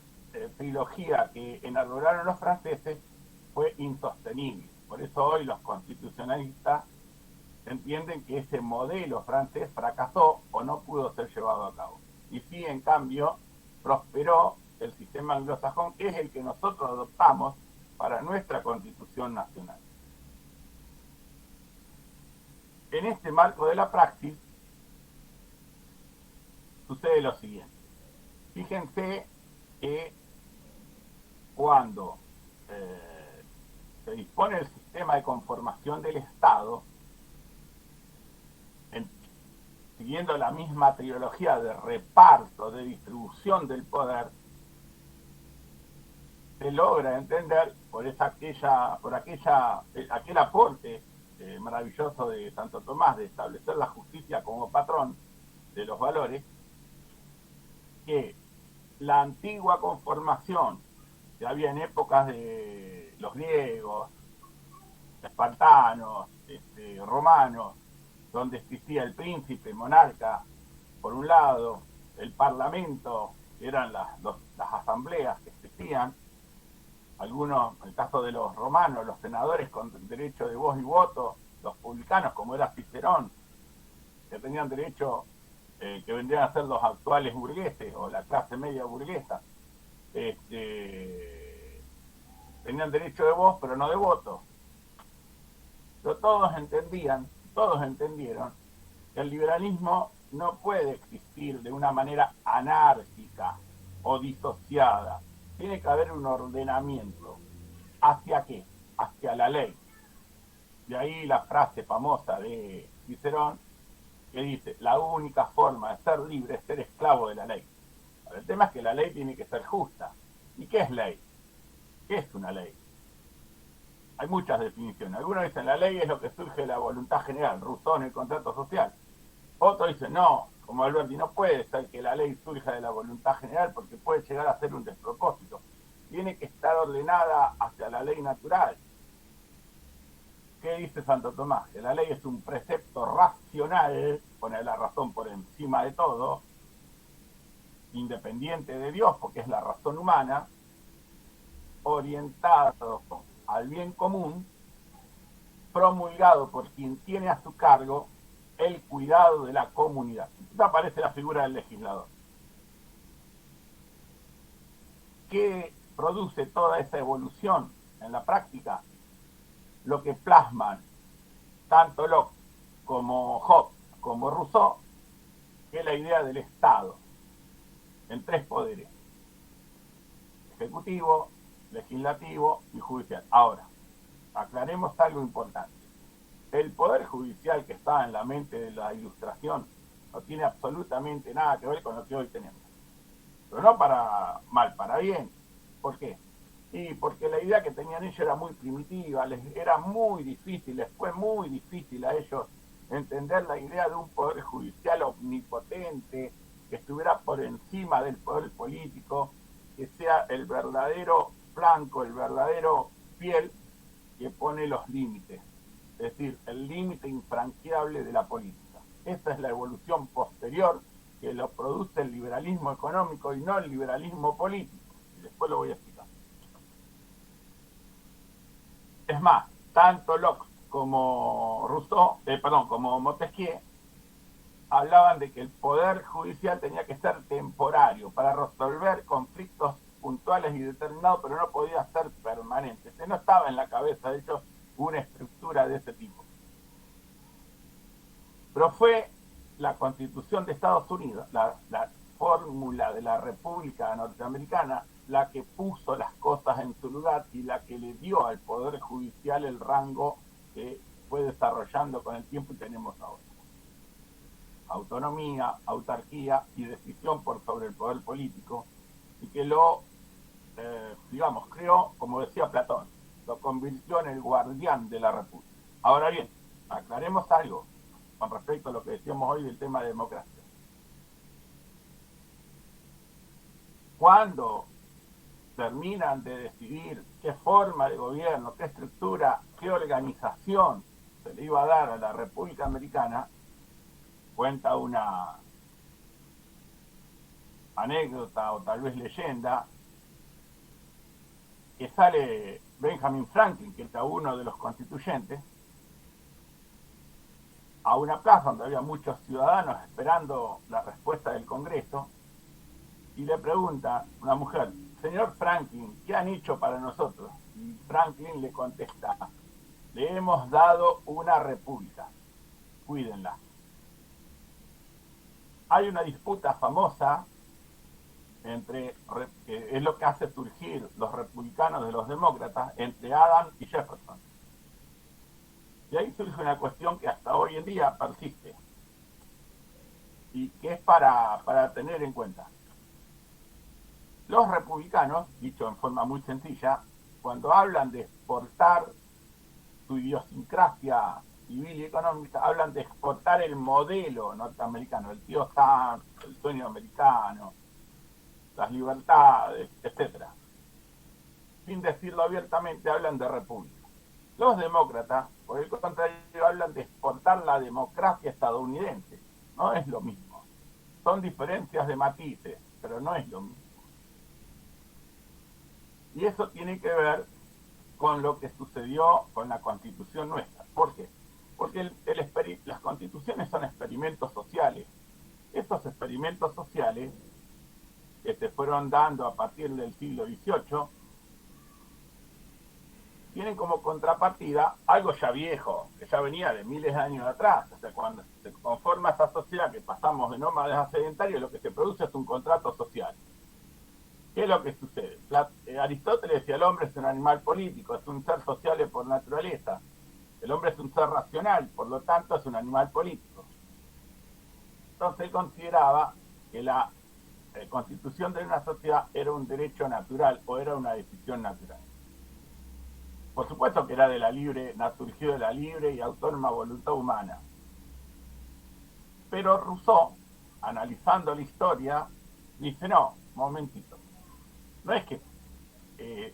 trilogía que enarboraron los franceses fue insostenible. Por eso hoy los constitucionalistas entienden que ese modelo francés fracasó o no pudo ser llevado a cabo. Y sí, en cambio, prosperó el sistema anglosajón, que es el que nosotros adoptamos para nuestra Constitución Nacional. En este marco de la praxis, sucede lo siguiente. Fíjense que cuando se dispone el sistema de conformación del Estado, siguiendo la misma trilogía de reparto, de distribución del poder, se logra entender por aquel aporte maravilloso de Santo Tomás de establecer la justicia como patrón de los valores, que la antigua conformación que había en épocas de los griegos, espartanos, romanos, donde existía el príncipe, monarca, por un lado, el parlamento, que eran las asambleas que existían, algunos, en el caso de los romanos, los senadores con derecho de voz y voto, los publicanos, como era Cicerón, que tenían derecho, que vendrían a ser los actuales burgueses o la clase media burguesa, tenían derecho de voz, pero no de voto. Pero todos entendieron que el liberalismo no puede existir de una manera anárquica o disociada. Tiene que haber un ordenamiento. ¿Hacia qué? Hacia la ley. De ahí la frase famosa de Cicerón, que dice, la única forma de ser libre es ser esclavo de la ley. Pero el tema es que la ley tiene que ser justa. ¿Y qué es ley? ¿Qué es una ley? Hay muchas definiciones. Algunos dicen la ley es lo que surge de la voluntad general, Rousseau en el contrato social. Otros dicen, no, como Alberti, no puede ser que la ley surja de la voluntad general porque puede llegar a ser un despropósito. Tiene que estar ordenada hacia la ley natural. ¿Qué dice Santo Tomás? Que la ley es un precepto racional, pone la razón por encima de todo, independiente de Dios, porque es la razón humana, orientado al bien común, promulgado por quien tiene a su cargo el cuidado de la comunidad. Entonces aparece la figura del legislador. ¿Qué produce toda esa evolución en la práctica? Lo que plasman tanto Locke como Hobbes como Rousseau, que es la idea del Estado en tres poderes: ejecutivo, legislativo y judicial. Ahora, aclaremos algo importante. El poder judicial que estaba en la mente de la Ilustración no tiene absolutamente nada que ver con lo que hoy tenemos. Pero no para mal, para bien. ¿Por qué? Y porque la idea que tenían ellos era muy primitiva, les era muy difícil, les fue muy difícil a ellos entender la idea de un poder judicial omnipotente, que estuviera por encima del poder político, que sea el verdadero flanco, el verdadero fiel que pone los límites, es decir, el límite infranqueable de la política. Esta es la evolución posterior que lo produce el liberalismo económico y no el liberalismo político. Y después lo voy a explicar. Es más, tanto Locke como Rousseau, como Montesquieu, hablaban de que el poder judicial tenía que ser temporario para resolver conflictos puntuales y determinados, pero no podía ser permanente. No estaba en la cabeza de ellos una estructura de ese tipo. Pero fue la Constitución de Estados Unidos, la fórmula de la República Norteamericana, la que puso las cosas en su lugar y la que le dio al Poder Judicial el rango que fue desarrollando con el tiempo y tenemos ahora. Autonomía, autarquía y decisión por sobre el poder político, y que lo, creó, como decía Platón, lo convirtió en el guardián de la República. Ahora bien, aclaremos algo con respecto a lo que decíamos hoy del tema de democracia. Cuando terminan de decidir qué forma de gobierno, qué estructura, qué organización se le iba a dar a la República Americana, cuenta una anécdota o tal vez leyenda, que sale Benjamin Franklin, que era uno de los constituyentes, a una plaza donde había muchos ciudadanos esperando la respuesta del Congreso, y le pregunta una mujer: señor Franklin, ¿qué han hecho para nosotros? Y Franklin le contesta: le hemos dado una república, cuídenla. Hay una disputa famosa entre, que es lo que hace surgir los republicanos de los demócratas, entre Adams y Jefferson. Y ahí surge una cuestión que hasta hoy en día persiste y que es para tener en cuenta. Los republicanos, dicho en forma muy sencilla, cuando hablan de exportar su idiosincrasia civil y económica, hablan de exportar el modelo norteamericano, el tío Sam, el sueño americano, las libertades, etc. Sin decirlo abiertamente, hablan de república. Los demócratas, por el contrario, hablan de exportar la democracia estadounidense. No es lo mismo. Son diferencias de matices, pero no es lo mismo. Y eso tiene que ver con lo que sucedió con la Constitución nuestra. ¿Por qué? Porque las constituciones son experimentos sociales. Estos experimentos sociales, que se fueron dando a partir del siglo XVIII, tienen como contrapartida algo ya viejo, que ya venía de miles de años atrás. O sea, cuando se conforma esa sociedad que pasamos de nómades a sedentarios, lo que se produce es un contrato social. ¿Qué es lo que sucede? Aristóteles decía: el hombre es un animal político, es un ser sociable por naturaleza. El hombre es un ser racional, por lo tanto es un animal político. Entonces él consideraba que la constitución de una sociedad era un derecho natural o era una decisión natural. Por supuesto que era surgió de la libre y autónoma voluntad humana. Pero Rousseau, analizando la historia, dice: no, momentito. No es que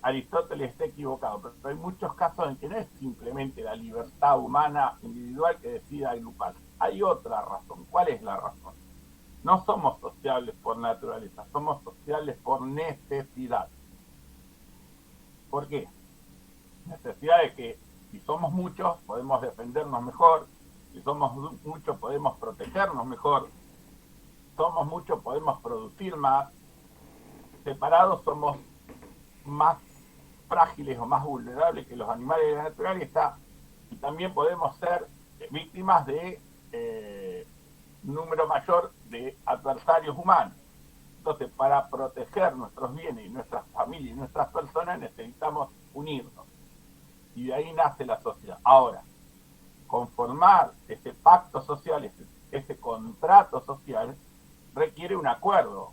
Aristóteles esté equivocado, pero hay muchos casos en que no es simplemente la libertad humana individual que decide agrupar. Hay otra razón. ¿Cuál es la razón? No somos sociables por naturaleza, somos sociables por necesidad. ¿Por qué? Necesidad de que si somos muchos podemos defendernos mejor, si somos muchos podemos protegernos mejor, somos muchos podemos producir más, separados somos más frágiles o más vulnerables que los animales de la naturaleza, y también podemos ser víctimas de número mayor de adversarios humanos. Entonces, para proteger nuestros bienes y nuestras familias y nuestras personas necesitamos unirnos. Y de ahí nace la sociedad. Ahora, conformar ese pacto social, ese contrato social, requiere un acuerdo.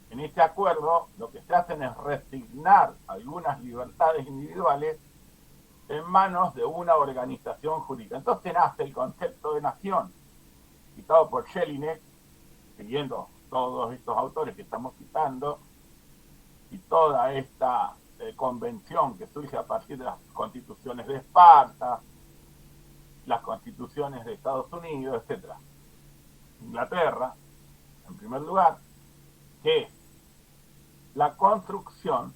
En ese acuerdo lo que se hacen es resignar algunas libertades individuales en manos de una organización jurídica. Entonces nace el concepto de nación, citado por Jelinek, siguiendo todos estos autores que estamos citando, y toda esta convención que surge a partir de las constituciones de Esparta, las constituciones de Estados Unidos, etc. Inglaterra, en primer lugar, que es la construcción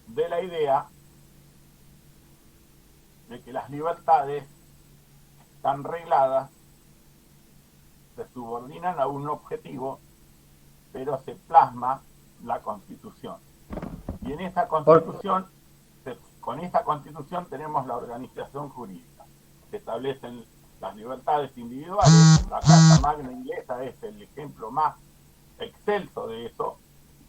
de la idea de que las libertades están regladas, se subordinan a un objetivo, pero se plasma la Constitución. Y en esa Constitución, con esa Constitución tenemos la organización jurídica. Se establecen las libertades individuales. La Carta Magna inglesa es el ejemplo más excelso de eso.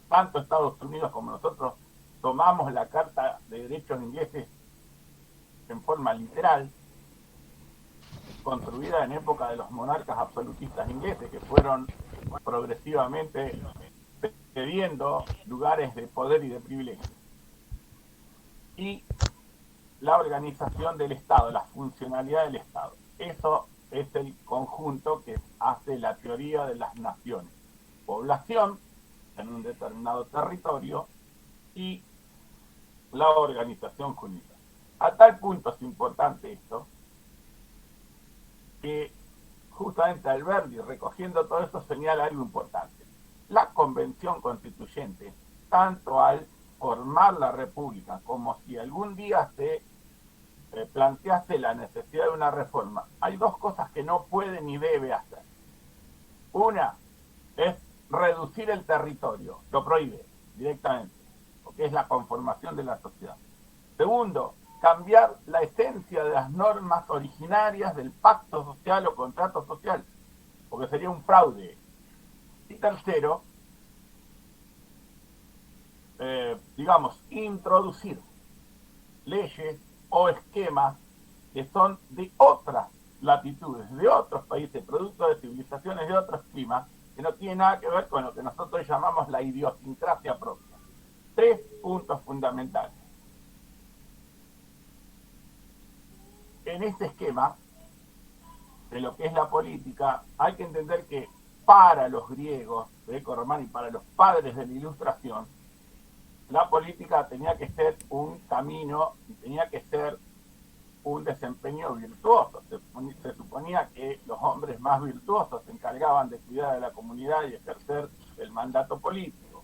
Tanto Estados Unidos como nosotros tomamos la Carta de Derechos ingleses en forma literal, construida en época de los monarcas absolutistas ingleses, que fueron progresivamente cediendo lugares de poder y de privilegio. Y la organización del Estado, la funcionalidad del Estado. Eso es el conjunto que hace la teoría de las naciones. Población en un determinado territorio y la organización jurídica. A tal punto es importante esto que justamente Alberti, recogiendo todo esto, señala algo importante. La Convención Constituyente, tanto al formar la República como si algún día se plantease la necesidad de una reforma, hay dos cosas que no puede ni debe hacer. Una es reducir el territorio, lo prohíbe directamente, porque es la conformación de la sociedad. Segundo, cambiar la esencia de las normas originarias del pacto social o contrato social, porque sería un fraude. Y tercero, introducir leyes o esquemas que son de otras latitudes, de otros países, producto de civilizaciones de otros climas, que no tiene nada que ver con lo que nosotros llamamos la idiosincrasia propia. 3 puntos fundamentales. En este esquema de lo que es la política, hay que entender que para los griegos, greco-romanos, y para los padres de la Ilustración, la política tenía que ser un camino y tenía que ser un desempeño virtuoso. Se suponía que los hombres más virtuosos se encargaban de cuidar de la comunidad y ejercer el mandato político.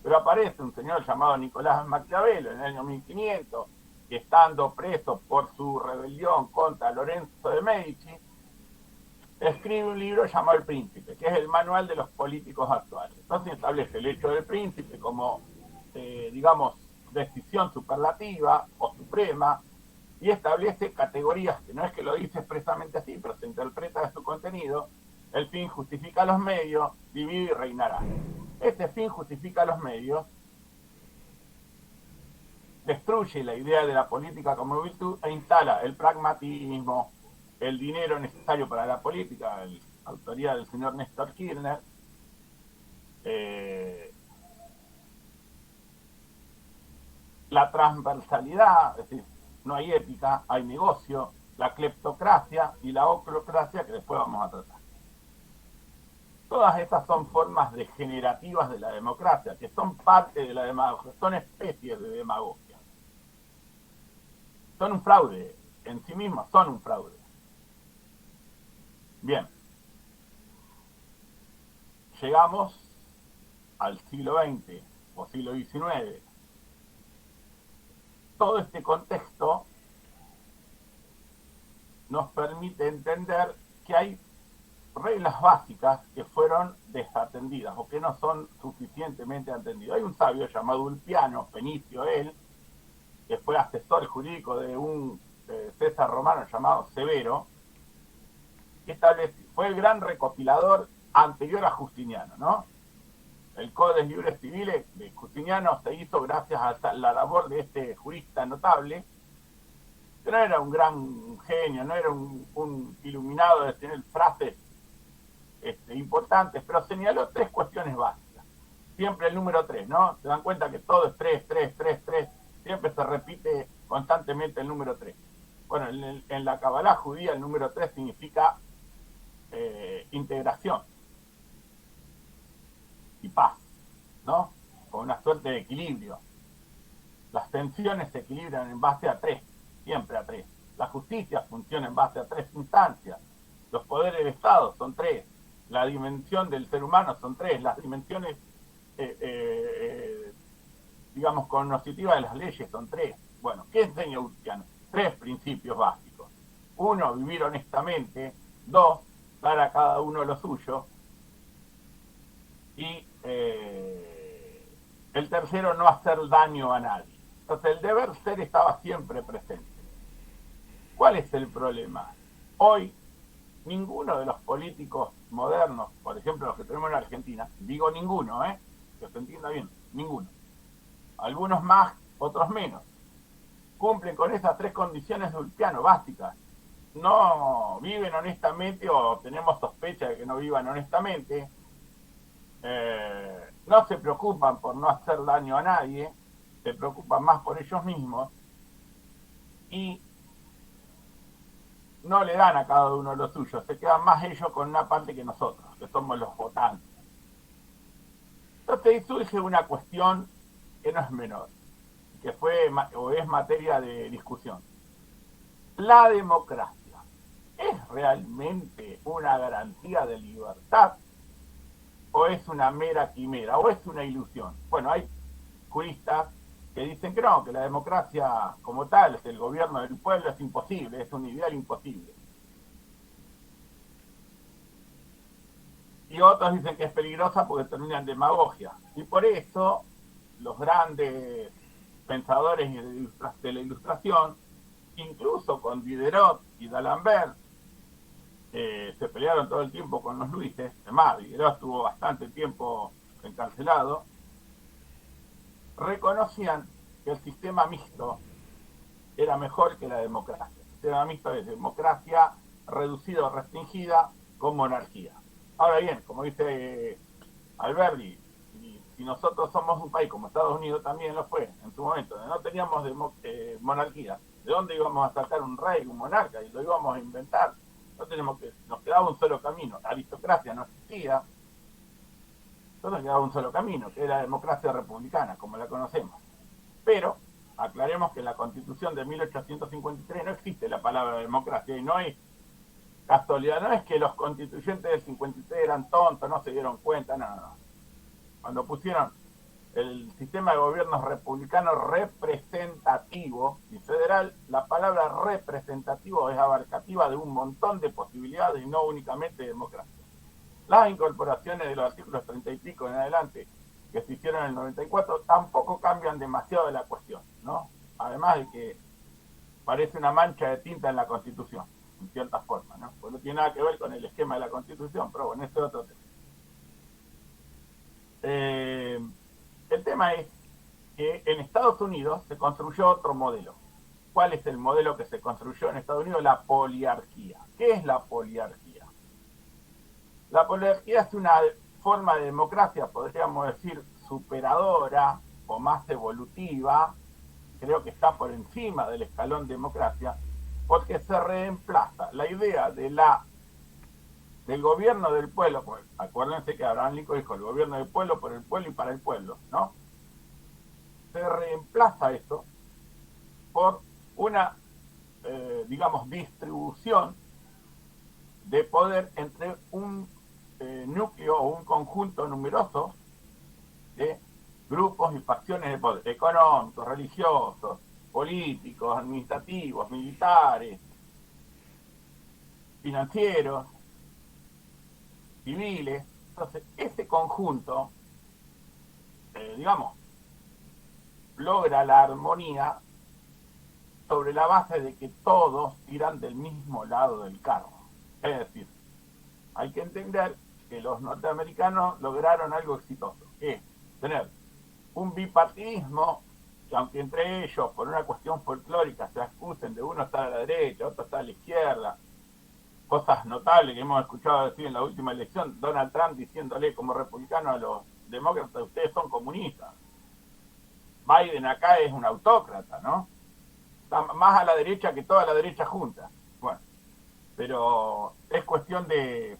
Pero aparece un señor llamado Nicolás Maquiavelo en el año 1500, que estando preso por su rebelión contra Lorenzo de Medici, escribe un libro llamado El Príncipe, que es el manual de los políticos actuales. Entonces establece el hecho del príncipe como, decisión superlativa o suprema, y establece categorías, que no es que lo dice expresamente así, pero se interpreta de su contenido. El fin justifica los medios, divide y reinará. Este fin justifica los medios, destruye la idea de la política como virtud e instala el pragmatismo, el dinero necesario para la política, la autoría del señor Néstor Kirchner, la transversalidad, es decir, no hay ética, hay negocio, la cleptocracia y la oclocracia, que después vamos a tratar. Todas estas son formas degenerativas de la democracia, que son parte de la demagogia, son especies de demagogia. Son un fraude, en sí mismas son un fraude. Bien. Llegamos al siglo XX o siglo XIX. Todo este contexto nos permite entender que hay reglas básicas que fueron desatendidas o que no son suficientemente atendidas. Hay un sabio llamado Ulpiano, fenicio él, que fue asesor jurídico de un César romano llamado Severo, fue el gran recopilador anterior a Justiniano, ¿no? El Codex Iuris Civiles de Justiniano se hizo gracias a la labor de este jurista notable, que no era un gran genio, no era un iluminado de tener frases importantes, pero señaló 3 cuestiones básicas. Siempre el número 3, ¿no? Se dan cuenta que todo es 3, 3, 3, 3. Siempre se repite constantemente el número 3. Bueno, en la Cabalá judía el número 3 significa integración y paz, ¿no? Con una suerte de equilibrio. Las tensiones se equilibran en base a 3, siempre a 3. La justicia funciona en base a 3 instancias. Los poderes del Estado son 3. La dimensión del ser humano son 3. Las dimensiones, digamos, cognitivas de las leyes son 3. Bueno, ¿qué enseña Urquiano? 3 principios básicos. 1, vivir honestamente. 2, dar a cada uno lo suyo. Y el tercero, no hacer daño a nadie. Entonces el deber ser estaba siempre presente. ¿Cuál es el problema? Hoy ninguno de los políticos modernos, por ejemplo los que tenemos en Argentina, digo ninguno, que se entienda bien, ninguno. Algunos más, otros menos. Cumplen con esas 3 condiciones de Ulpiano básicas. No viven honestamente o tenemos sospecha de que no vivan honestamente. No se preocupan por no hacer daño a nadie, se preocupan más por ellos mismos y no le dan a cada uno lo suyo, se quedan más ellos con una parte que nosotros, que somos los votantes. Entonces ahí surge una cuestión que no es menor, que fue o es materia de discusión. ¿La democracia es realmente una garantía de libertad? ¿O es una mera quimera? ¿O es una ilusión? Bueno, hay juristas que dicen que no, que la democracia como tal, es el gobierno del pueblo, es imposible, es un ideal imposible. Y otros dicen que es peligrosa porque termina en demagogia. Y por eso los grandes pensadores de la Ilustración, incluso con Diderot y D'Alembert, se pelearon todo el tiempo con los Luises. Además, Diderot estuvo bastante tiempo encarcelado. Reconocían que el sistema mixto era mejor que la democracia. El sistema mixto es democracia reducida o restringida con monarquía. Ahora bien, como dice Alberti, si nosotros somos un país como Estados Unidos también lo fue en su momento, donde no teníamos monarquía, ¿de dónde íbamos a sacar un rey, un monarca? Y lo íbamos a inventar. Nos quedaba un solo camino. La aristocracia no existía. Entonces quedaba un solo camino, que era la democracia republicana, como la conocemos. Pero aclaremos que en la Constitución de 1853 no existe la palabra democracia y no hay casualidad. No es que los constituyentes del 53 eran tontos, no se dieron cuenta, no. Cuando pusieron el sistema de gobierno republicano representativo y federal, la palabra representativo es abarcativa de un montón de posibilidades y no únicamente de democracia. Las incorporaciones de los artículos 30 y pico en adelante que se hicieron en el 94 tampoco cambian demasiado de la cuestión, ¿no? Además de que parece una mancha de tinta en la Constitución, en cierta forma, ¿no? Pues no tiene nada que ver con el esquema de la Constitución, pero bueno, este es otro tema. El tema es que en Estados Unidos se construyó otro modelo. ¿Cuál es el modelo que se construyó en Estados Unidos? La poliarquía. ¿Qué es la poliarquía? La poliarquía es una forma de democracia, podríamos decir, superadora o más evolutiva. Creo que está por encima del escalón democracia, porque se reemplaza la idea del gobierno del pueblo. Pues, acuérdense que Abraham Lincoln dijo el gobierno del pueblo, por el pueblo y para el pueblo, ¿no? Se reemplaza eso por una, digamos, distribución de poder entre un núcleo o un conjunto numeroso de grupos y facciones de poder, económicos, religiosos, políticos, administrativos, militares, financieros, civiles. Entonces, ese conjunto, digamos, logra la armonía sobre la base de que todos tiran del mismo lado del carro. Es decir, hay que entender que los norteamericanos lograron algo exitoso, que es tener un bipartidismo que, aunque entre ellos, por una cuestión folclórica, se acusen de uno está a la derecha, otro está a la izquierda, cosas notables que hemos escuchado decir en la última elección, Donald Trump diciéndole como republicano a los demócratas, ustedes son comunistas. Biden acá es un autócrata, ¿no? Está más a la derecha que toda la derecha junta. Bueno, pero es cuestión de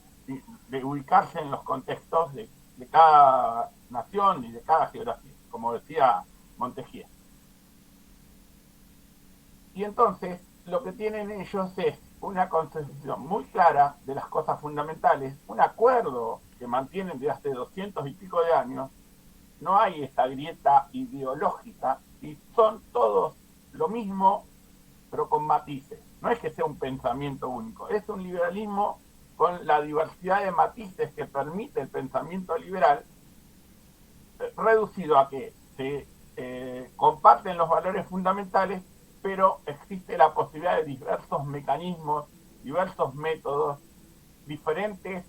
ubicarse en los contextos de cada nación y de cada geografía, como decía Montesquieu. Y entonces lo que tienen ellos es una concepción muy clara de las cosas fundamentales, un acuerdo que mantienen desde hace 200 y pico de años, no hay esta grieta ideológica y son todos lo mismo, pero con matices. No es que sea un pensamiento único, es un liberalismo con la diversidad de matices que permite el pensamiento liberal, reducido a que se comparten los valores fundamentales, pero existe la posibilidad de diversos mecanismos, diversos métodos, diferentes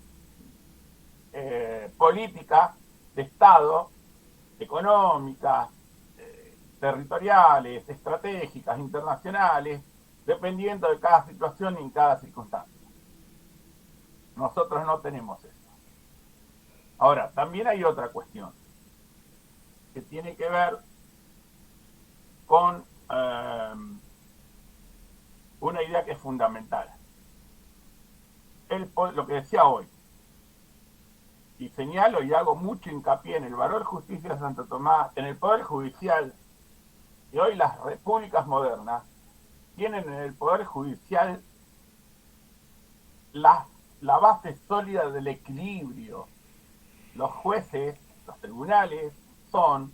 políticas de Estado, económicas, territoriales, estratégicas, internacionales, dependiendo de cada situación y en cada circunstancia. Nosotros no tenemos eso. Ahora, también hay otra cuestión que tiene que ver con una idea que es fundamental. Lo que decía hoy, y señalo y hago mucho hincapié en el valor justicia de Santo Tomás, en el poder judicial, y hoy las repúblicas modernas tienen en el poder judicial la base sólida del equilibrio. Los jueces, los tribunales, son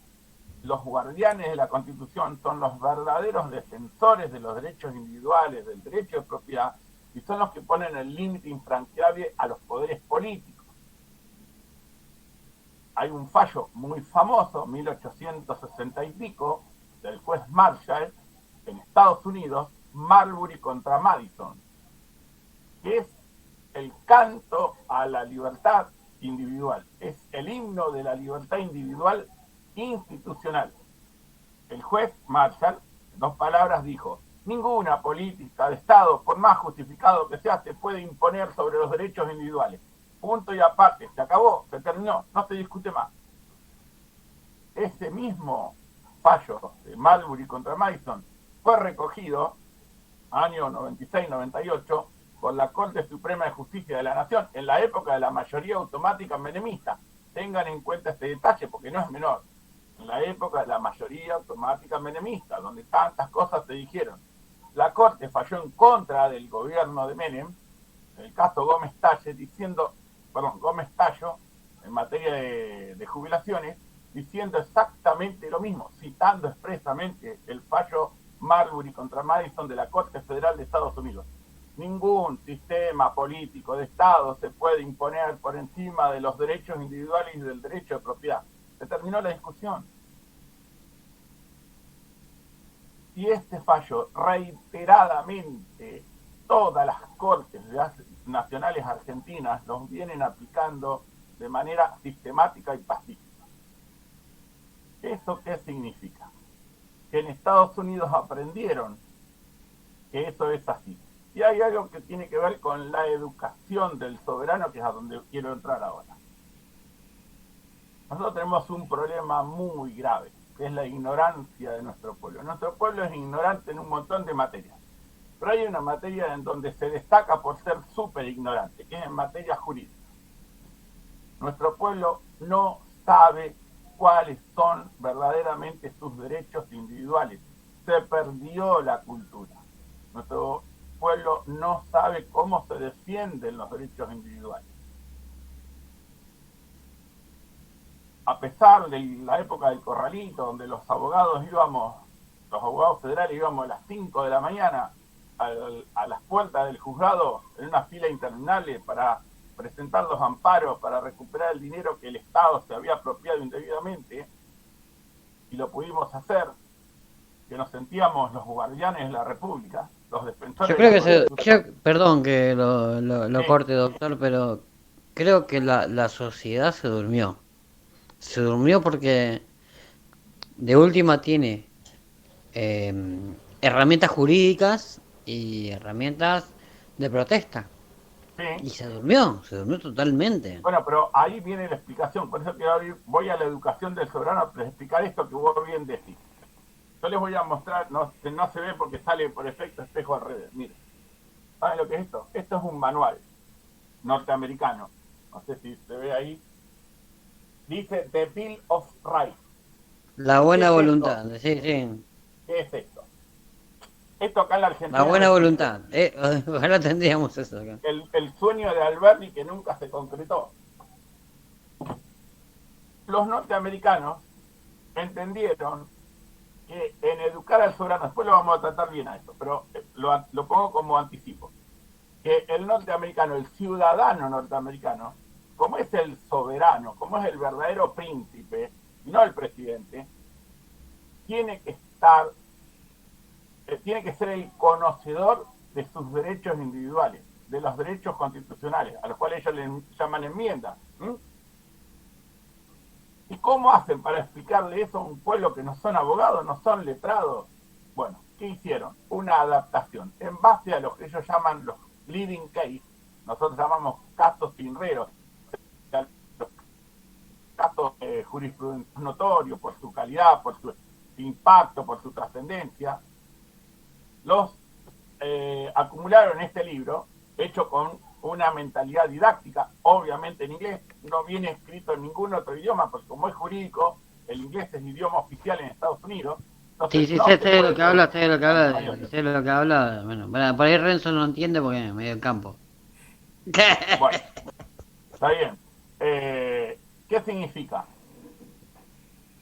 los guardianes de la Constitución, son los verdaderos defensores de los derechos individuales, del derecho de propiedad, y son los que ponen el límite infranqueable a los poderes políticos. Hay un fallo muy famoso, 1860 y pico, del juez Marshall, en Estados Unidos, Marbury contra Madison, que es el canto a la libertad individual, es el himno de la libertad individual institucional. El juez Marshall, en 2 palabras, dijo: ninguna política de Estado, por más justificado que sea, se puede imponer sobre los derechos individuales. Punto y aparte, se acabó, se terminó, no se discute más. Ese mismo fallo de Marbury contra Madison fue recogido, año 96-98, por la Corte Suprema de Justicia de la Nación, en la época de la mayoría automática menemista. Tengan en cuenta este detalle porque no es menor. En la época de la mayoría automática menemista, donde tantas cosas se dijeron. La Corte falló en contra del gobierno de Menem, en el caso Gómez Tallo, en materia de jubilaciones, diciendo exactamente lo mismo, citando expresamente el fallo Marbury contra Madison de la Corte Federal de Estados Unidos. Ningún sistema político de Estado se puede imponer por encima de los derechos individuales y del derecho de propiedad. Se terminó la discusión. Y este fallo, reiteradamente, todas las cortes nacionales argentinas los vienen aplicando de manera sistemática y pacífica. ¿Eso qué significa? Que en Estados Unidos aprendieron que eso es así. Y hay algo que tiene que ver con la educación del soberano, que es a donde quiero entrar ahora. Nosotros tenemos un problema muy grave, que es la ignorancia de nuestro pueblo. Nuestro pueblo es ignorante en un montón de materias, pero hay una materia en donde se destaca por ser súper ignorante, que es en materia jurídica. Nuestro pueblo no sabe cuáles son verdaderamente sus derechos individuales. Se perdió la cultura. Nuestro pueblo no sabe cómo se defienden los derechos individuales. A pesar de la época del corralito, donde los abogados federales íbamos a las 5 de la mañana a las puertas del juzgado en una fila interminable para presentar los amparos, para recuperar el dinero que el Estado se había apropiado indebidamente, y lo pudimos hacer, que nos sentíamos los guardianes de la República, los defensores Yo creo de la que Constitución. perdón que lo corte, doctor, pero creo que la sociedad se durmió. Se durmió porque de última tiene eh, herramientas jurídicas y herramientas de protesta. Sí. Y se durmió totalmente. Bueno, pero ahí viene la explicación. Por eso quiero ir, voy a la educación del soberano para explicar esto que vos bien decís. Yo les voy a mostrar, no se ve porque sale por efecto espejo al revés. Miren, ¿saben lo que es esto? Esto es un manual norteamericano. No sé si se ve ahí. Dice The Bill of Rights. La ¿Qué buena es esto? voluntad, sí, sí. ¿Qué es esto? Esto acá en la La Argentina no buena existe. voluntad. Ojalá tendríamos eso acá. El sueño de Alberti que nunca se concretó. Los norteamericanos entendieron que en educar al soberano, después lo vamos a tratar bien a esto, pero lo pongo como anticipo, que el norteamericano, el ciudadano norteamericano, como es el soberano, como es el verdadero príncipe, y no el presidente, tiene que estar, tiene que ser el conocedor de sus derechos individuales, de los derechos constitucionales, a los cuales ellos le llaman enmiendas. ¿Y cómo hacen para explicarle eso a un pueblo que no son abogados, no son letrados? Bueno, ¿qué hicieron? Una adaptación en base a lo que ellos llaman los leading case, nosotros llamamos casos pinreros, los casos jurisprudenciales notorios por su calidad, por su impacto, por su trascendencia. Los acumularon en este libro, hecho con una mentalidad didáctica, obviamente en inglés, no viene escrito en ningún otro idioma, porque como es jurídico, el inglés es el idioma oficial en Estados Unidos, Sí, entonces sí, no sé, se sé de lo puede que habla, traducir sé de lo que al habla, español. sé de lo que habla. Bueno, por ahí Renzo no entiende porque es medio del campo. Bueno, está bien. ¿Qué significa?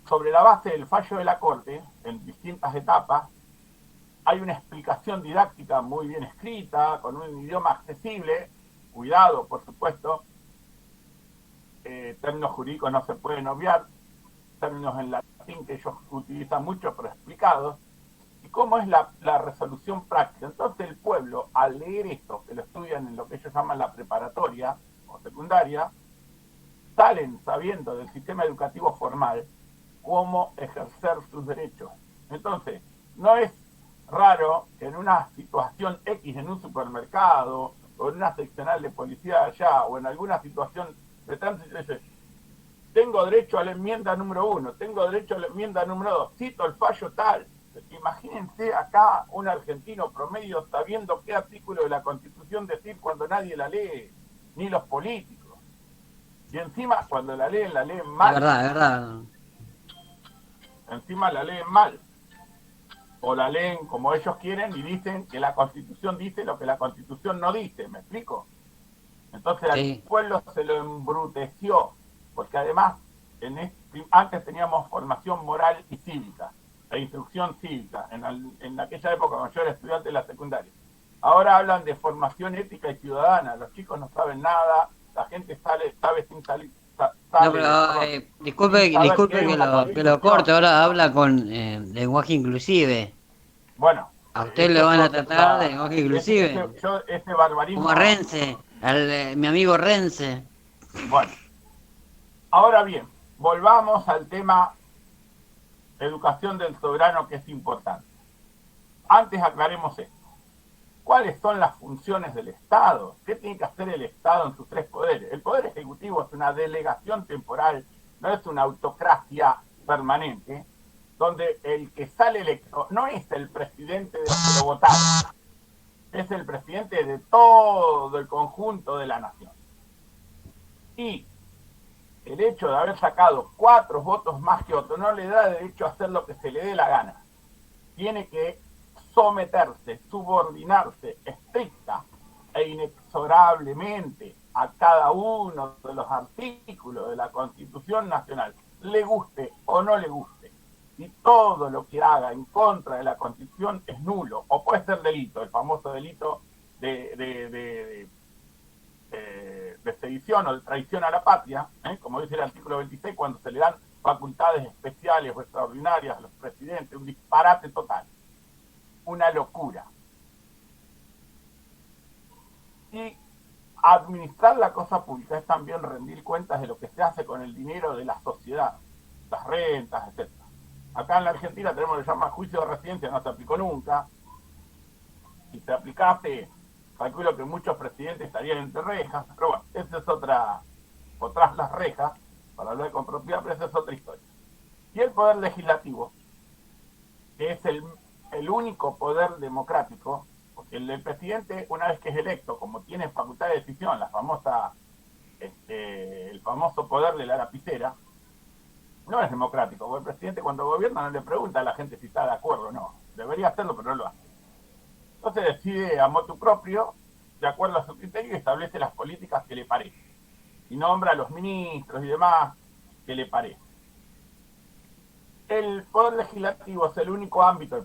Sobre la base del fallo de la Corte, en distintas etapas, hay una explicación didáctica muy bien escrita, con un idioma accesible, cuidado, por supuesto, términos jurídicos no se pueden obviar, términos en latín que ellos utilizan mucho, pero explicados, y cómo es la resolución práctica. Entonces el pueblo, al leer esto, que lo estudian en lo que ellos llaman la preparatoria o secundaria, salen sabiendo del sistema educativo formal cómo ejercer sus derechos. Entonces, no es raro que en una situación X en un supermercado o en una seccional de policía allá o en alguna situación de tránsito dice, tengo derecho a la enmienda número 1, tengo derecho a la enmienda número 2, cito el fallo tal. Imagínense acá un argentino promedio sabiendo qué artículo de la Constitución decir cuando nadie la lee, ni los políticos. Y encima, cuando la leen Es mal. verdad, es verdad. Encima la leen mal. O la leen como ellos quieren y dicen que la Constitución dice lo que la Constitución no dice. ¿Me explico? Entonces al Sí, pueblo se lo embruteció. Porque además, antes teníamos formación moral y cívica, e instrucción cívica, en aquella época cuando yo era estudiante de la secundaria. Ahora hablan de formación ética y ciudadana. Los chicos no saben nada, la gente sabe sin salir, no, sale, pero perdón, disculpe, sin saber qué disculpe es una que lo corte, constitución. ahora habla con lenguaje inclusive. Bueno, A usted le eso es van a tratar de otra, lenguaje inclusive. ese Como a barbarismo, Rense, mi amigo Rense. bueno. Ahora bien, volvamos al tema educación del soberano que es importante. Antes aclaremos esto. ¿Cuáles son las funciones del Estado? ¿Qué tiene que hacer el Estado en sus tres poderes? El poder ejecutivo es una delegación temporal, no es una autocracia permanente, donde el que sale electo no es el presidente de los que lo votaron, es el presidente de todo el conjunto de la nación. Y el hecho de haber sacado 4 votos más que otro no le da derecho a hacer lo que se le dé la gana. Tiene que someterse, subordinarse estricta e inexorablemente a cada uno de los artículos de la Constitución Nacional, le guste o no le guste. Y todo lo que haga en contra de la Constitución es nulo, o puede ser delito, el famoso delito de sedición o de traición a la patria, como dice el artículo 26, cuando se le dan facultades especiales o extraordinarias a los presidentes, un disparate total, una locura. Y administrar la cosa pública es también rendir cuentas de lo que se hace con el dinero de la sociedad, las rentas, etc. Acá en la Argentina tenemos lo que se llama juicio de residencia, no se aplicó nunca. Si se aplicase, calculo que muchos presidentes estarían entre rejas, pero bueno, esa es otra, o tras las rejas, para hablar con propiedad, pero esa es otra historia. Y el poder legislativo, que es el único poder democrático, porque el presidente, una vez que es electo, como tiene facultad de decisión, el famoso poder de la lapicera, no es democrático, porque el presidente cuando gobierna no le pregunta a la gente si está de acuerdo o no. Debería hacerlo, pero no lo hace. Entonces decide a motu propio, de acuerdo a su criterio, y establece las políticas que le parecen. Y nombra a los ministros y demás que le parece. El poder legislativo es el único ámbito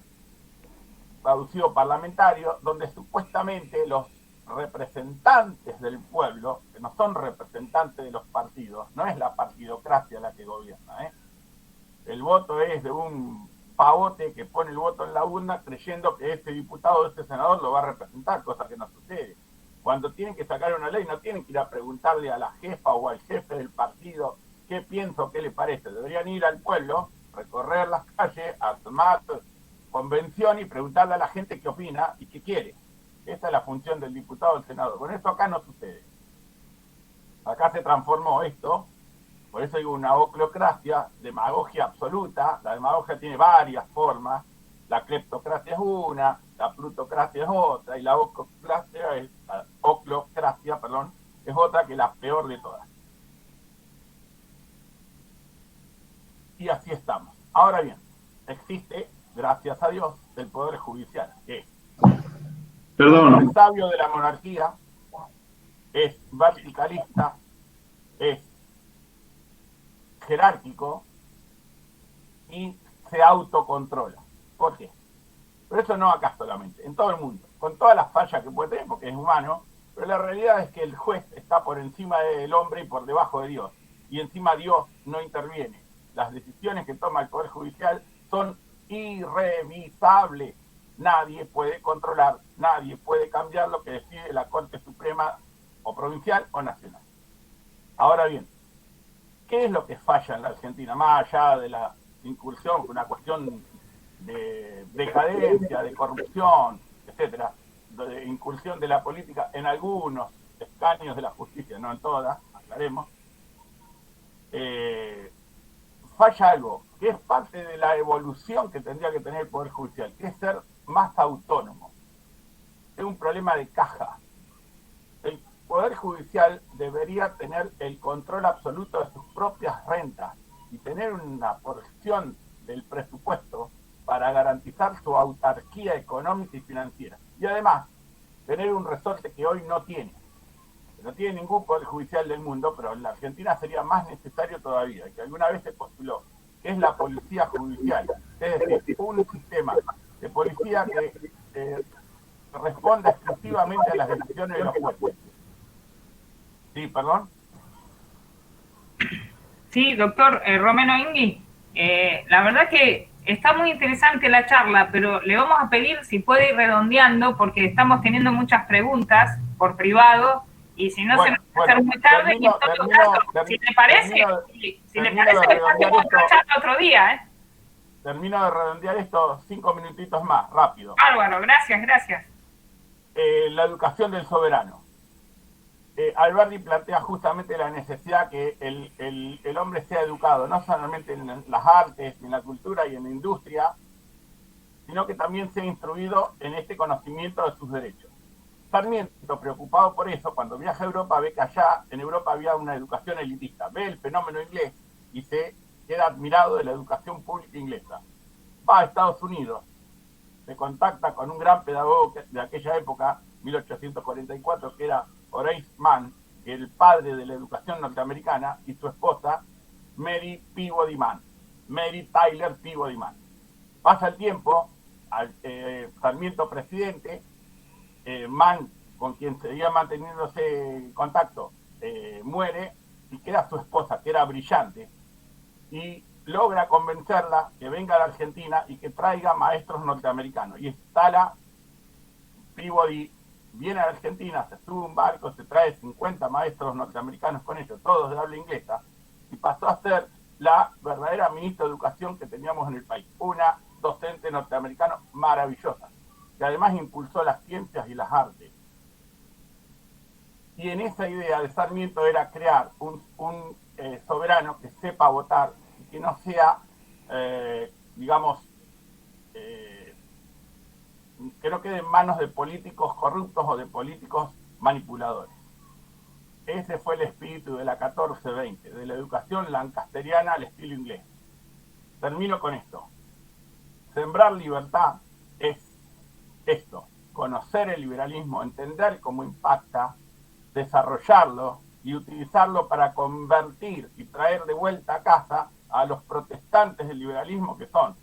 traducido parlamentario donde supuestamente los representantes del pueblo, que no son representantes de los partidos, no es la partidocracia la que gobierna, el voto es de un pavote que pone el voto en la urna creyendo que este diputado o este senador lo va a representar, cosa que no sucede. Cuando tienen que sacar una ley no tienen que ir a preguntarle a la jefa o al jefe del partido qué piensa o qué le parece. Deberían ir al pueblo, recorrer las calles, armar convención y preguntarle a la gente qué opina y qué quiere. Esa es la función del diputado o del senador. Con esto acá no sucede. Acá se transformó esto, por eso digo una oclocracia, demagogia absoluta. La demagogia tiene varias formas. La cleptocracia es una, la plutocracia es otra, y la oclocracia es otra, que la peor de todas. Y así estamos. Ahora bien, existe, gracias a Dios, el Poder Judicial, que es el sabio de la monarquía, es verticalista, es jerárquico y se autocontrola. ¿Por qué? Pero eso no acá solamente, en todo el mundo, con todas las fallas que puede tener, porque es humano, pero la realidad es que el juez está por encima del hombre y por debajo de Dios, y encima Dios no interviene. Las decisiones que toma el Poder Judicial son irrevisables. Nadie puede controlar, nadie puede cambiar lo que decide la Corte Suprema o provincial o nacional. Ahora bien, ¿qué es lo que falla en la Argentina? Más allá de la incursión, una cuestión de decadencia, de corrupción, etcétera, de incursión de la política en algunos escaños de la justicia, no en todas, aclaremos, falla algo, que es parte de la evolución que tendría que tener el Poder Judicial, que es ser más autónomo. Es un problema de caja. El Poder Judicial debería tener el control absoluto de sus propias rentas y tener una porción del presupuesto para garantizar su autarquía económica y financiera. Y además, tener un resorte que hoy no tiene. No tiene ningún poder judicial del mundo, pero en la Argentina sería más necesario todavía, que alguna vez se postuló, que es la policía judicial. Es decir, un sistema de policía que responda exclusivamente a las decisiones de los jueces. Sí, perdón. Sí, doctor Romero Ingui, la verdad que está muy interesante la charla, pero le vamos a pedir si puede ir redondeando, porque estamos teniendo muchas preguntas por privado, y si no se nos va a hacer muy tarde, y en todo caso, si le parece, podemos charla otro día, Termino de redondear esto 5 minutitos más, rápido. Bárbaro, gracias. La educación del soberano. Alberti plantea justamente la necesidad que el hombre sea educado, no solamente en las artes, en la cultura y en la industria, sino que también sea instruido en este conocimiento de sus derechos. Sarmiento, preocupado por eso, cuando viaja a Europa, ve que allá en Europa había una educación elitista, ve el fenómeno inglés y se queda admirado de la educación pública inglesa. Va a Estados Unidos, se contacta con un gran pedagogo de aquella época, 1844, que era Horace Mann, el padre de la educación norteamericana, y su esposa, Mary Peabody Mann, Mary Tyler Peabody Mann. Pasa el tiempo, Sarmiento presidente, Mann, con quien seguía manteniéndose contacto, muere, y queda su esposa, que era brillante, y logra convencerla que venga a la Argentina y que traiga maestros norteamericanos, y instala Peabody viene a Argentina, se sube un barco, se trae 50 maestros norteamericanos con ellos, todos de habla inglesa, y pasó a ser la verdadera ministra de Educación que teníamos en el país. Una docente norteamericana maravillosa, que además impulsó las ciencias y las artes. Y en esa idea de Sarmiento era crear un soberano que sepa votar y que no sea, digamos, que no quede en manos de políticos corruptos o de políticos manipuladores. Ese fue el espíritu de la 1420, de la educación lancasteriana al estilo inglés. Termino con esto. Sembrar libertad es esto, conocer el liberalismo, entender cómo impacta, desarrollarlo y utilizarlo para convertir y traer de vuelta a casa a los protestantes del liberalismo, que son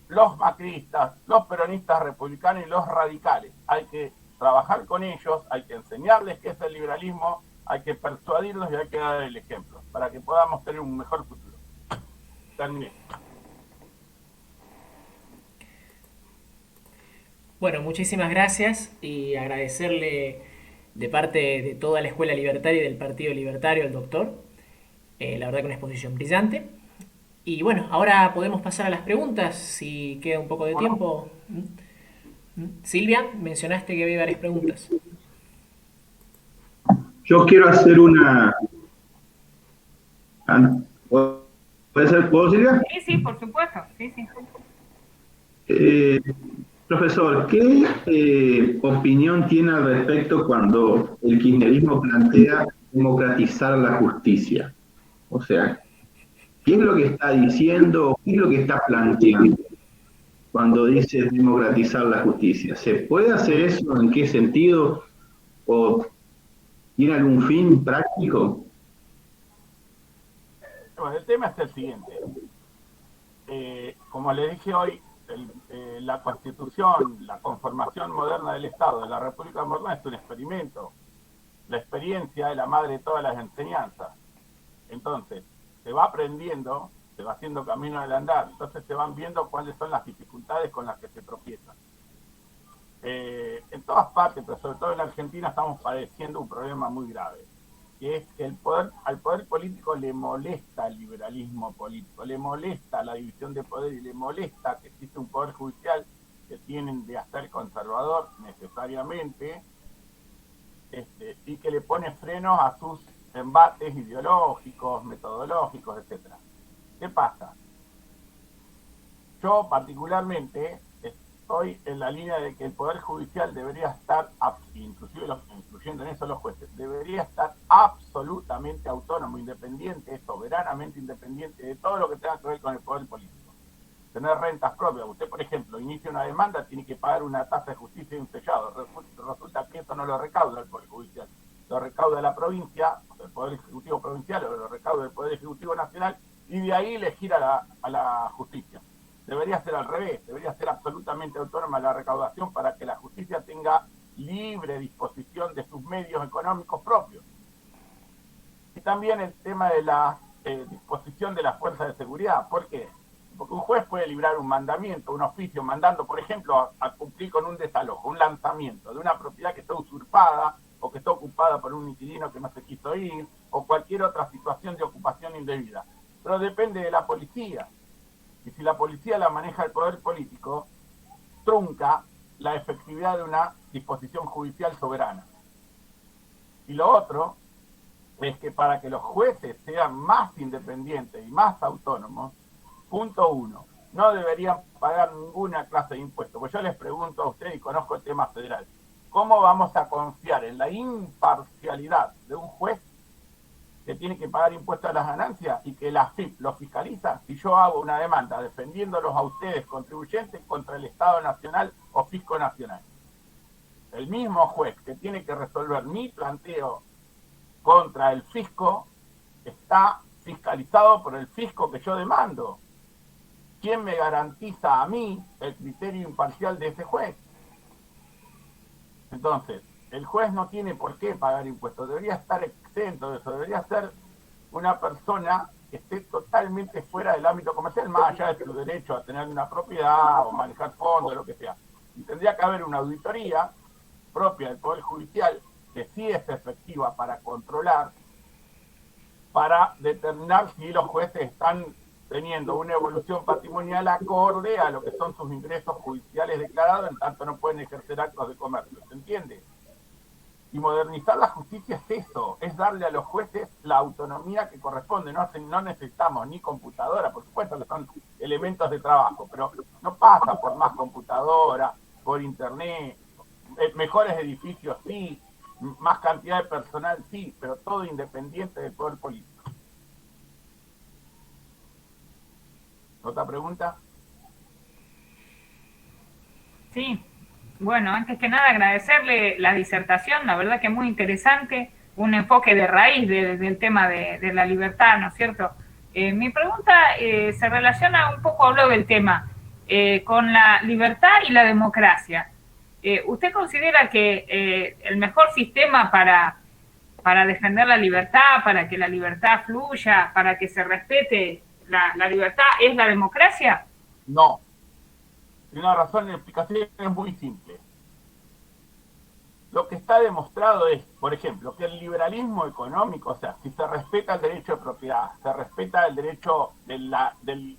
los macristas, los peronistas republicanos y los radicales. Hay que trabajar con ellos, hay que enseñarles qué es el liberalismo, hay que persuadirlos y hay que dar el ejemplo para que podamos tener un mejor futuro. Terminé. Bueno, muchísimas gracias y agradecerle de parte de toda la Escuela Libertaria y del Partido Libertario al doctor. La verdad que una exposición brillante. Y bueno, ahora podemos pasar a las preguntas, si queda un poco de tiempo. Silvia, mencionaste que había varias preguntas. Yo quiero hacer una... ¿Puede ser? ¿Puedo, Silvia? Sí, por supuesto. Sí. Profesor, ¿qué opinión tiene al respecto cuando el kirchnerismo plantea democratizar la justicia? O sea, ¿qué es lo que está diciendo? ¿Qué es lo que está planteando cuando dice democratizar la justicia? ¿Se puede hacer eso? ¿En qué sentido? ¿O tiene algún fin práctico? Bueno, el tema es el siguiente. Como le dije hoy, la Constitución, la conformación moderna del Estado, de la República Moderna, es un experimento. La experiencia es la madre de todas las enseñanzas. Entonces, se va aprendiendo, se va haciendo camino al andar, entonces se van viendo cuáles son las dificultades con las que se tropiezan. En todas partes, pero sobre todo en Argentina, estamos padeciendo un problema muy grave, que es que al poder político le molesta el liberalismo político, le molesta la división de poder y le molesta que existe un poder judicial que tienen de hacer conservador necesariamente, y que le pone frenos a sus embates ideológicos, metodológicos, etc. ¿Qué pasa? Yo particularmente estoy en la línea de que el Poder Judicial debería estar, inclusive incluyendo en eso los jueces, debería estar absolutamente autónomo, independiente, soberanamente independiente de todo lo que tenga que ver con el poder político. Tener rentas propias. Usted, por ejemplo, inicia una demanda, tiene que pagar una tasa de justicia y un sellado. Resulta que eso no lo recauda el Poder Judicial. Lo recauda la provincia, el Poder Ejecutivo Provincial, o lo recauda el Poder Ejecutivo Nacional, y de ahí le gira a la justicia. Debería ser al revés, debería ser absolutamente autónoma la recaudación para que la justicia tenga libre disposición de sus medios económicos propios. Y también el tema de la disposición de las fuerzas de seguridad. ¿Por qué? Porque un juez puede librar un mandamiento, un oficio, mandando, por ejemplo, a cumplir con un desalojo, un lanzamiento de una propiedad que está usurpada o que está ocupada por un inquilino que no se quiso ir, o cualquier otra situación de ocupación indebida. Pero depende de la policía. Y si la policía la maneja el poder político, trunca la efectividad de una disposición judicial soberana. Y lo otro es que para que los jueces sean más independientes y más autónomos, punto uno, no deberían pagar ninguna clase de impuesto. Pues yo les pregunto a ustedes, y conozco el tema federal, ¿cómo vamos a confiar en la imparcialidad de un juez que tiene que pagar impuestos a las ganancias y que la AFIP lo fiscaliza si yo hago una demanda defendiéndolos a ustedes contribuyentes contra el Estado Nacional o Fisco Nacional? El mismo juez que tiene que resolver mi planteo contra el fisco está fiscalizado por el fisco que yo demando. ¿Quién me garantiza a mí el criterio imparcial de ese juez? Entonces, el juez no tiene por qué pagar impuestos, debería estar exento de eso, debería ser una persona que esté totalmente fuera del ámbito comercial, más allá de su derecho a tener una propiedad o manejar fondos, lo que sea. Y tendría que haber una auditoría propia del Poder Judicial, que sí es efectiva para controlar, para determinar si los jueces están teniendo una evolución patrimonial acorde a lo que son sus ingresos judiciales declarados, en tanto no pueden ejercer actos de comercio, ¿se entiende? Y modernizar la justicia es eso, es darle a los jueces la autonomía que corresponde. No necesitamos ni computadora, por supuesto que son elementos de trabajo, pero no pasa por más computadora, por internet, mejores edificios sí, más cantidad de personal sí, pero todo independiente del poder político. ¿Otra pregunta? Sí, bueno, antes que nada agradecerle la disertación, la verdad que muy interesante, un enfoque de raíz del tema de la libertad, ¿no es cierto? Mi pregunta se relaciona un poco, hablo del tema, con la libertad y la democracia. ¿Usted considera que el mejor sistema para defender la libertad, para que la libertad fluya, para que se respete la libertad es la democracia? No. Y una razón, la explicación es muy simple. Lo que está demostrado es, por ejemplo, que el liberalismo económico, o sea, si se respeta el derecho de propiedad, se respeta el derecho del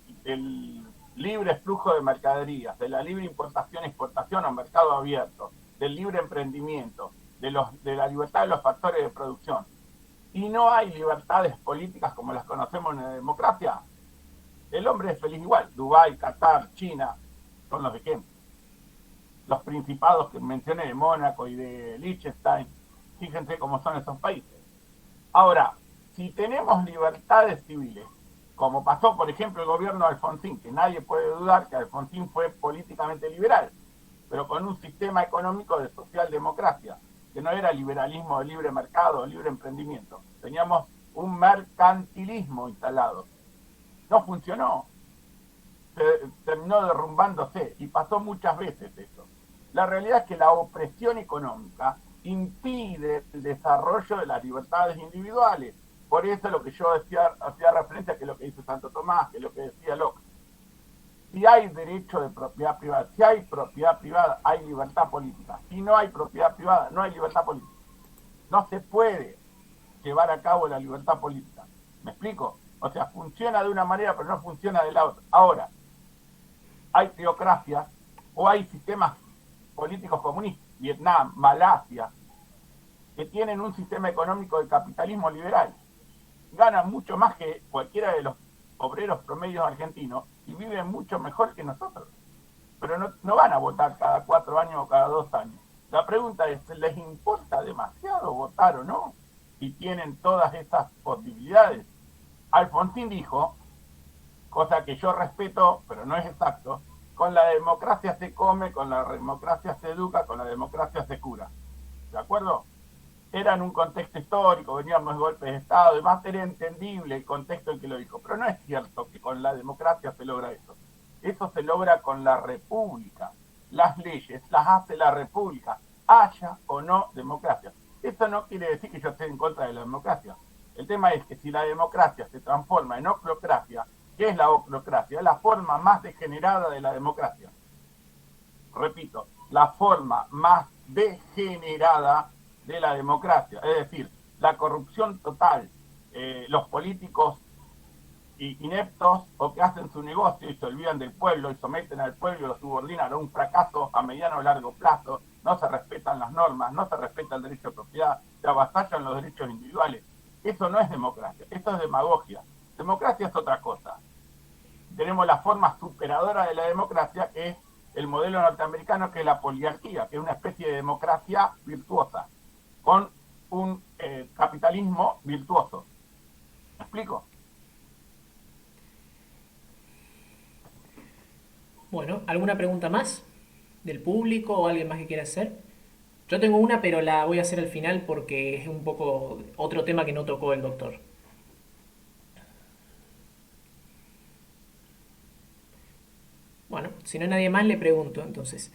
libre flujo de mercaderías, de la libre importación y exportación a un mercado abierto, del libre emprendimiento, de la libertad de los factores de producción, y no hay libertades políticas como las conocemos en la democracia, el hombre es feliz igual. Dubái, Qatar, China, son los ejemplos. Los principados que mencioné de Mónaco y de Liechtenstein, fíjense cómo son esos países. Ahora, si tenemos libertades civiles, como pasó, por ejemplo, el gobierno de Alfonsín, que nadie puede dudar que Alfonsín fue políticamente liberal, pero con un sistema económico de socialdemocracia, que no era liberalismo de libre mercado, de libre emprendimiento. Teníamos un mercantilismo instalado. No funcionó. Terminó derrumbándose y pasó muchas veces eso. La realidad es que la opresión económica impide el desarrollo de las libertades individuales. Por eso lo que yo hacía referencia, que es lo que dice Santo Tomás, que es lo que decía Locke. Si hay derecho de propiedad privada, si hay propiedad privada, hay libertad política. Si no hay propiedad privada, no hay libertad política. No se puede llevar a cabo la libertad política. ¿Me explico? O sea, funciona de una manera, pero no funciona de la otra. Ahora, hay teocracias o hay sistemas políticos comunistas, Vietnam, Malasia, que tienen un sistema económico de capitalismo liberal. Ganan mucho más que cualquiera de los obreros promedios argentinos y viven mucho mejor que nosotros. Pero no van a votar cada 4 años o cada 2 años. La pregunta es, ¿les importa demasiado votar o no? Si tienen todas esas posibilidades. Alfonsín dijo, cosa que yo respeto, pero no es exacto, con la democracia se come, con la democracia se educa, con la democracia se cura. ¿De acuerdo? Era en un contexto histórico, veníamos de golpes de Estado, además era entendible el contexto en que lo dijo, pero no es cierto que con la democracia se logra eso. Eso se logra con la república. Las leyes las hace la república, haya o no democracia. Eso no quiere decir que yo esté en contra de la democracia. El tema es que si la democracia se transforma en oclocracia, ¿qué es la oclocracia? Es la forma más degenerada de la democracia. Repito, la forma más degenerada de la democracia. Es decir, la corrupción total, los políticos ineptos o que hacen su negocio y se olvidan del pueblo y someten al pueblo y lo subordinan a un fracaso a mediano o largo plazo, no se respetan las normas, no se respeta el derecho de propiedad, se avasallan los derechos individuales. Eso no es democracia, eso es demagogia. Democracia es otra cosa. Tenemos la forma superadora de la democracia, que es el modelo norteamericano, que es la poliarquía, que es una especie de democracia virtuosa, con un capitalismo virtuoso. ¿Me explico? Bueno, ¿alguna pregunta más del público o alguien más que quiera hacer? Yo tengo una, pero la voy a hacer al final porque es un poco otro tema que no tocó el doctor. Bueno, si no hay nadie más, le pregunto entonces.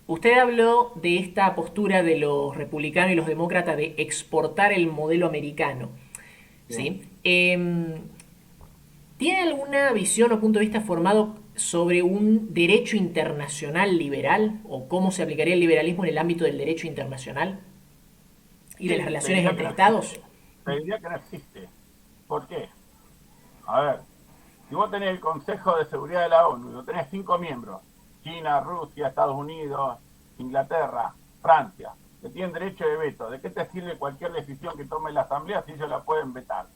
Usted habló de esta postura de los republicanos y los demócratas de exportar el modelo americano. ¿Sí? ¿Tiene alguna visión o punto de vista formado sobre un derecho internacional liberal o cómo se aplicaría el liberalismo en el ámbito del derecho internacional y de las Sí, relaciones entre estados. te diría que no existe. ¿Por qué? A ver, si vos tenés el Consejo de Seguridad de la ONU, y vos tenés 5 miembros, China, Rusia, Estados Unidos, Inglaterra, Francia, que tienen derecho de veto, ¿de qué te sirve cualquier decisión que tome la Asamblea si ellos la pueden vetar?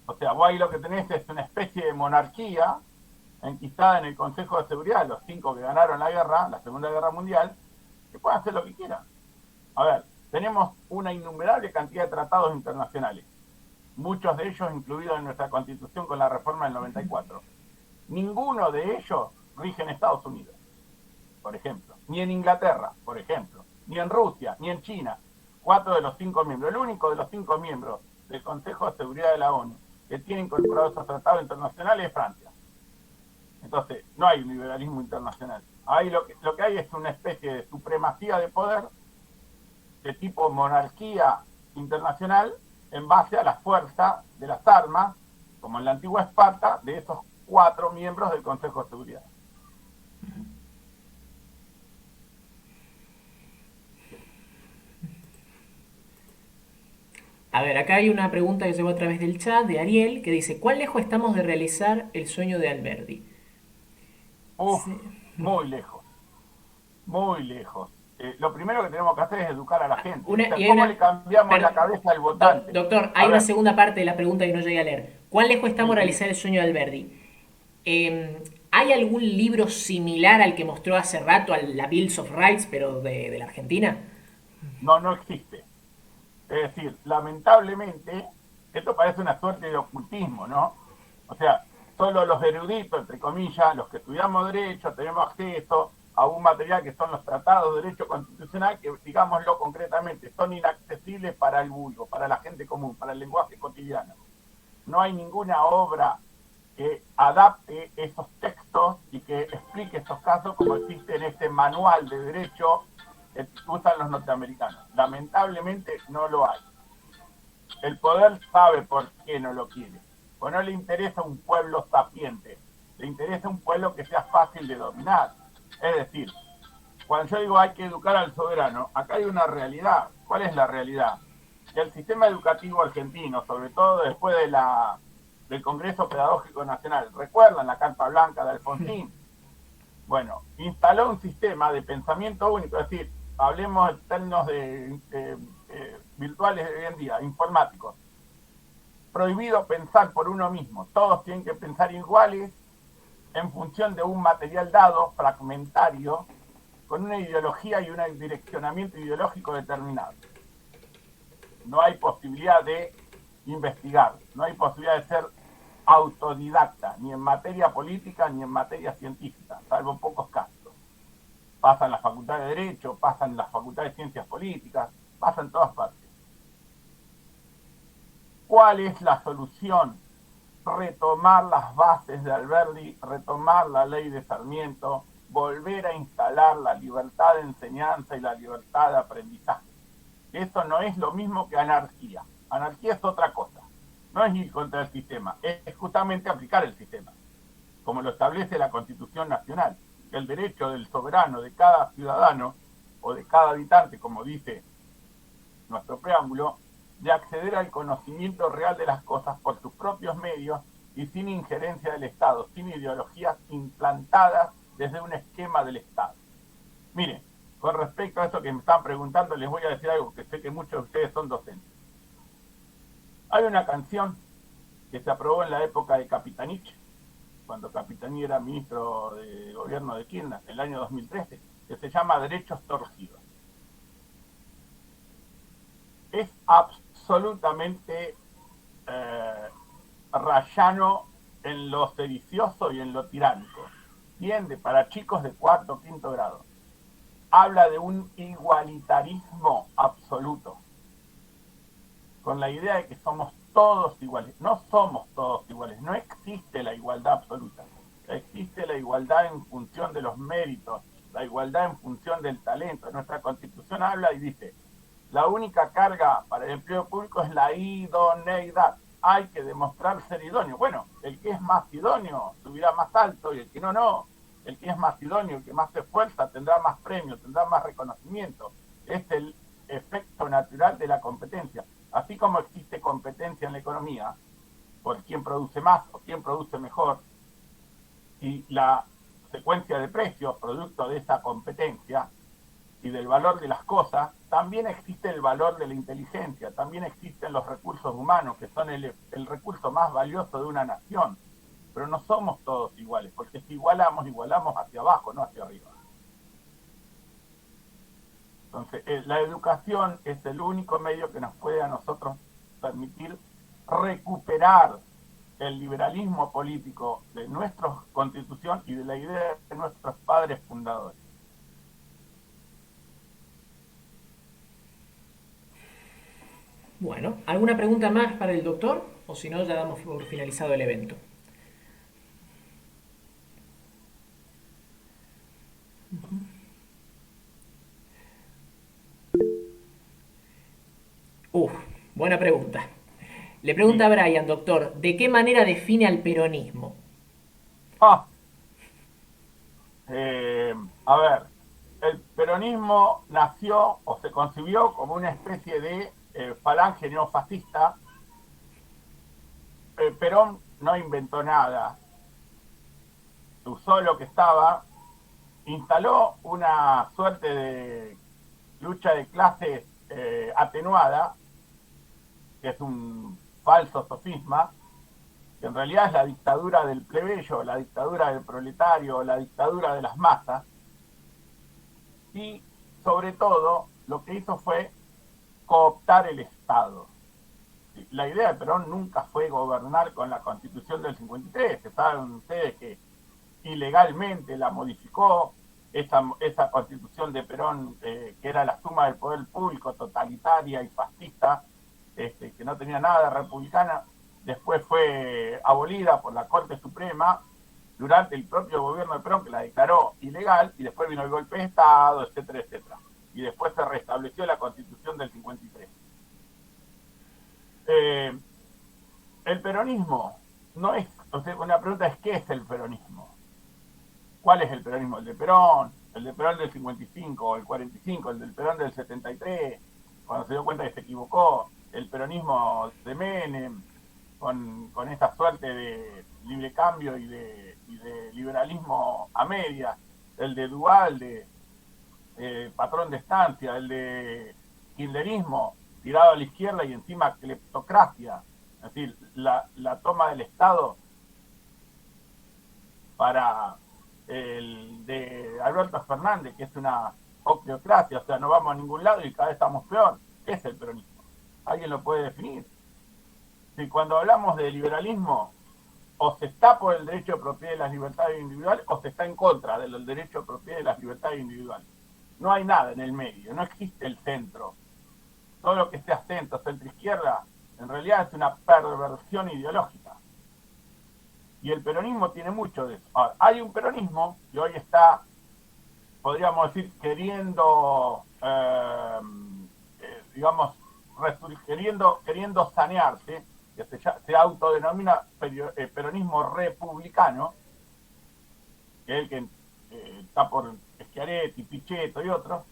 O sea, vos ahí lo que tenés es una especie de monarquía enquistada en el Consejo de Seguridad, los 5 que ganaron la guerra, la Segunda Guerra Mundial, que pueden hacer lo que quieran. A ver, tenemos una innumerable cantidad de tratados internacionales, muchos de ellos incluidos en nuestra Constitución con la reforma del 94. Ninguno de ellos rige en Estados Unidos, por ejemplo, ni en Inglaterra, por ejemplo, ni en Rusia, ni en China. 4 de los 5 miembros, el único de los 5 miembros del Consejo de Seguridad de la ONU que tiene incorporados esos tratados internacionales es Francia. Entonces, no hay liberalismo internacional. Ahí lo que hay es una especie de supremacía de poder de tipo monarquía internacional en base a la fuerza de las armas, como en la antigua Esparta, de esos 4 miembros del Consejo de Seguridad. A ver, acá hay una pregunta que llegó a través del chat de Ariel que dice, ¿cuán lejos estamos de realizar el sueño de Alberti? Uf, muy lejos, muy lejos. Lo primero que tenemos que hacer es educar a la gente. ¿Cómo le cambiamos la cabeza al votante? Doctor, hay una segunda parte de la pregunta que no llegué a leer. ¿Cuán lejos estamos de realizar el sueño de Alberti? ¿Hay algún libro similar al que mostró hace rato, a la Bills of Rights, pero de la Argentina? No, no existe. Es decir, lamentablemente, esto parece una suerte de ocultismo, ¿no? O sea, solo los eruditos, entre comillas, los que estudiamos derecho, tenemos acceso a un material que son los tratados de derecho constitucional que, digámoslo concretamente, son inaccesibles para el vulgo, para la gente común, para el lenguaje cotidiano. No hay ninguna obra que adapte esos textos y que explique estos casos como existe en este manual de derecho que usan los norteamericanos. Lamentablemente no lo hay. El poder sabe por qué no lo quiere. Pues no le interesa un pueblo sapiente, le interesa un pueblo que sea fácil de dominar. Es decir, cuando yo digo hay que educar al soberano, acá hay una realidad. ¿Cuál es la realidad? Que el sistema educativo argentino, sobre todo después del Congreso Pedagógico Nacional, ¿recuerdan la Carta Blanca de Alfonsín? Bueno, instaló un sistema de pensamiento único, es decir, hablemos en términos virtuales de hoy en día, informáticos. Prohibido pensar por uno mismo, todos tienen que pensar iguales en función de un material dado, fragmentario, con una ideología y un direccionamiento ideológico determinado. No hay posibilidad de investigar, no hay posibilidad de ser autodidacta, ni en materia política ni en materia científica, salvo pocos casos. Pasa en la Facultad de Derecho, pasa en la Facultad de Ciencias Políticas, pasa en todas partes. ¿Cuál es la solución? Retomar las bases de Alberti, retomar la ley de Sarmiento, volver a instalar la libertad de enseñanza y la libertad de aprendizaje. Eso no es lo mismo que anarquía. Anarquía es otra cosa. No es ir contra el sistema, es justamente aplicar el sistema, como lo establece la Constitución Nacional. El derecho del soberano, de cada ciudadano o de cada habitante, como dice nuestro preámbulo, de acceder al conocimiento real de las cosas por sus propios medios y sin injerencia del Estado, sin ideologías implantadas desde un esquema del Estado. Miren, con respecto a eso que me están preguntando, les voy a decir algo que sé que muchos de ustedes son docentes. Hay una canción que se aprobó en la época de Capitanich, cuando Capitanich era ministro de gobierno de Kirchner, en el año 2013, que se llama Derechos Torcidos. Es absolutamente rayano en lo sedicioso y en lo tiránico. Tiende para chicos de 4 o 5 grado. Habla de un igualitarismo absoluto, con la idea de que somos todos iguales. No somos todos iguales, no existe la igualdad absoluta. Existe la igualdad en función de los méritos, la igualdad en función del talento. Nuestra Constitución habla y dice, la única carga para el empleo público es la idoneidad. hay que demostrar ser idóneo. Bueno, el que es más idóneo subirá más alto y el que no, no. El que es más idóneo, el que más se esfuerza, tendrá más premios, tendrá más reconocimiento. Es el efecto natural de la competencia. Así como existe competencia en la economía, por quién produce más o quién produce mejor, y la secuencia de precios, producto de esa competencia y del valor de las cosas, también existe el valor de la inteligencia, también existen los recursos humanos, que son el recurso más valioso de una nación. Pero no somos todos iguales, porque si igualamos hacia abajo, no hacia arriba. Entonces, la educación es el único medio que nos puede a nosotros permitir recuperar el liberalismo político de nuestra constitución y de la idea de nuestros padres fundadores. Bueno, ¿alguna pregunta más para el doctor? O si no, ya damos por finalizado el evento. Buena pregunta. Le pregunta a Brian, doctor, ¿de qué manera define al peronismo? Ah, a ver, el peronismo nació o se concibió como una especie de falange neofascista. Perón no inventó nada, usó lo que estaba, instaló una suerte de lucha de clases atenuada, que es un falso sofisma, que en realidad es la dictadura del plebeyo, la dictadura del proletario, la dictadura de las masas, y sobre todo lo que hizo fue cooptar el Estado. La idea de Perón nunca fue gobernar con la Constitución del 53, saben ustedes que ilegalmente la modificó, esa Constitución de Perón, que era la suma del poder público, totalitaria y fascista, que no tenía nada de republicana, después fue abolida por la Corte Suprema durante el propio gobierno de Perón, que la declaró ilegal, y después vino el golpe de Estado, etcétera, etcétera. Y después se restableció la Constitución del 53. El peronismo no es, o sea, una pregunta es, ¿qué es el peronismo? ¿Cuál es el peronismo? ¿El de Perón? ¿El de Perón del 55 o el 45? ¿El del Perón del 73? Cuando se dio cuenta que se equivocó. ¿El peronismo de Menem? Con esa suerte de libre cambio y de liberalismo a medias. El de Duval, de patrón de estancia. El de kirchnerismo, tirado a la izquierda y encima cleptocracia. Es decir, la toma del Estado para el de Alberto Fernández, que es una octocracia, o sea, no vamos a ningún lado y cada vez estamos peor. ¿Qué es el peronismo? ¿Alguien lo puede definir? Si cuando hablamos de liberalismo, o se está por el derecho de propiedad de las libertades individuales, o se está en contra del derecho de propiedad de las libertades individuales. No hay nada en el medio, no existe el centro. Todo lo que sea centro, centro-izquierda, en realidad es una perversión ideológica. Y el peronismo tiene mucho de eso. Ahora, hay un peronismo que hoy está, podríamos decir, queriendo, digamos, queriendo sanearse, que se autodenomina peronismo republicano, que es el que está por Schiaretti, Pichetto y otros,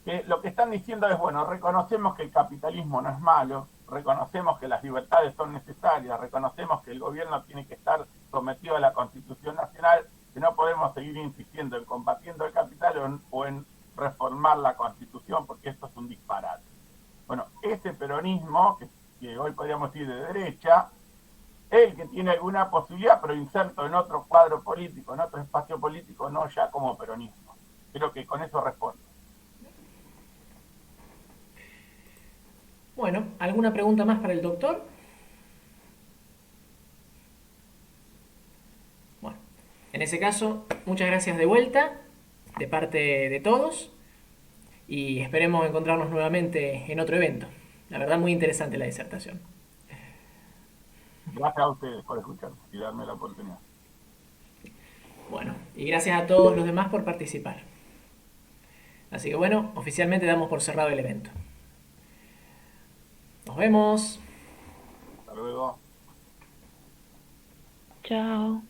que lo que están diciendo es, bueno, reconocemos que el capitalismo no es malo, reconocemos que las libertades son necesarias, reconocemos que el gobierno tiene que estar sometido a la Constitución Nacional, que no podemos seguir insistiendo en combatiendo el capital o en reformar la Constitución, porque esto es un disparate. Bueno, ese peronismo, que hoy podríamos decir de derecha, es el que tiene alguna posibilidad, pero inserto en otro cuadro político, en otro espacio político, no ya como peronismo. Creo que con eso respondo. Bueno, ¿alguna pregunta más para el doctor? Bueno, en ese caso, muchas gracias de vuelta, de parte de todos, y esperemos encontrarnos nuevamente en otro evento. La verdad, muy interesante la disertación. Gracias a ustedes por escucharme y darme la oportunidad. Bueno, y gracias a todos los demás por participar. Así que bueno, oficialmente damos por cerrado el evento. Nos vemos. Hasta luego. Chao.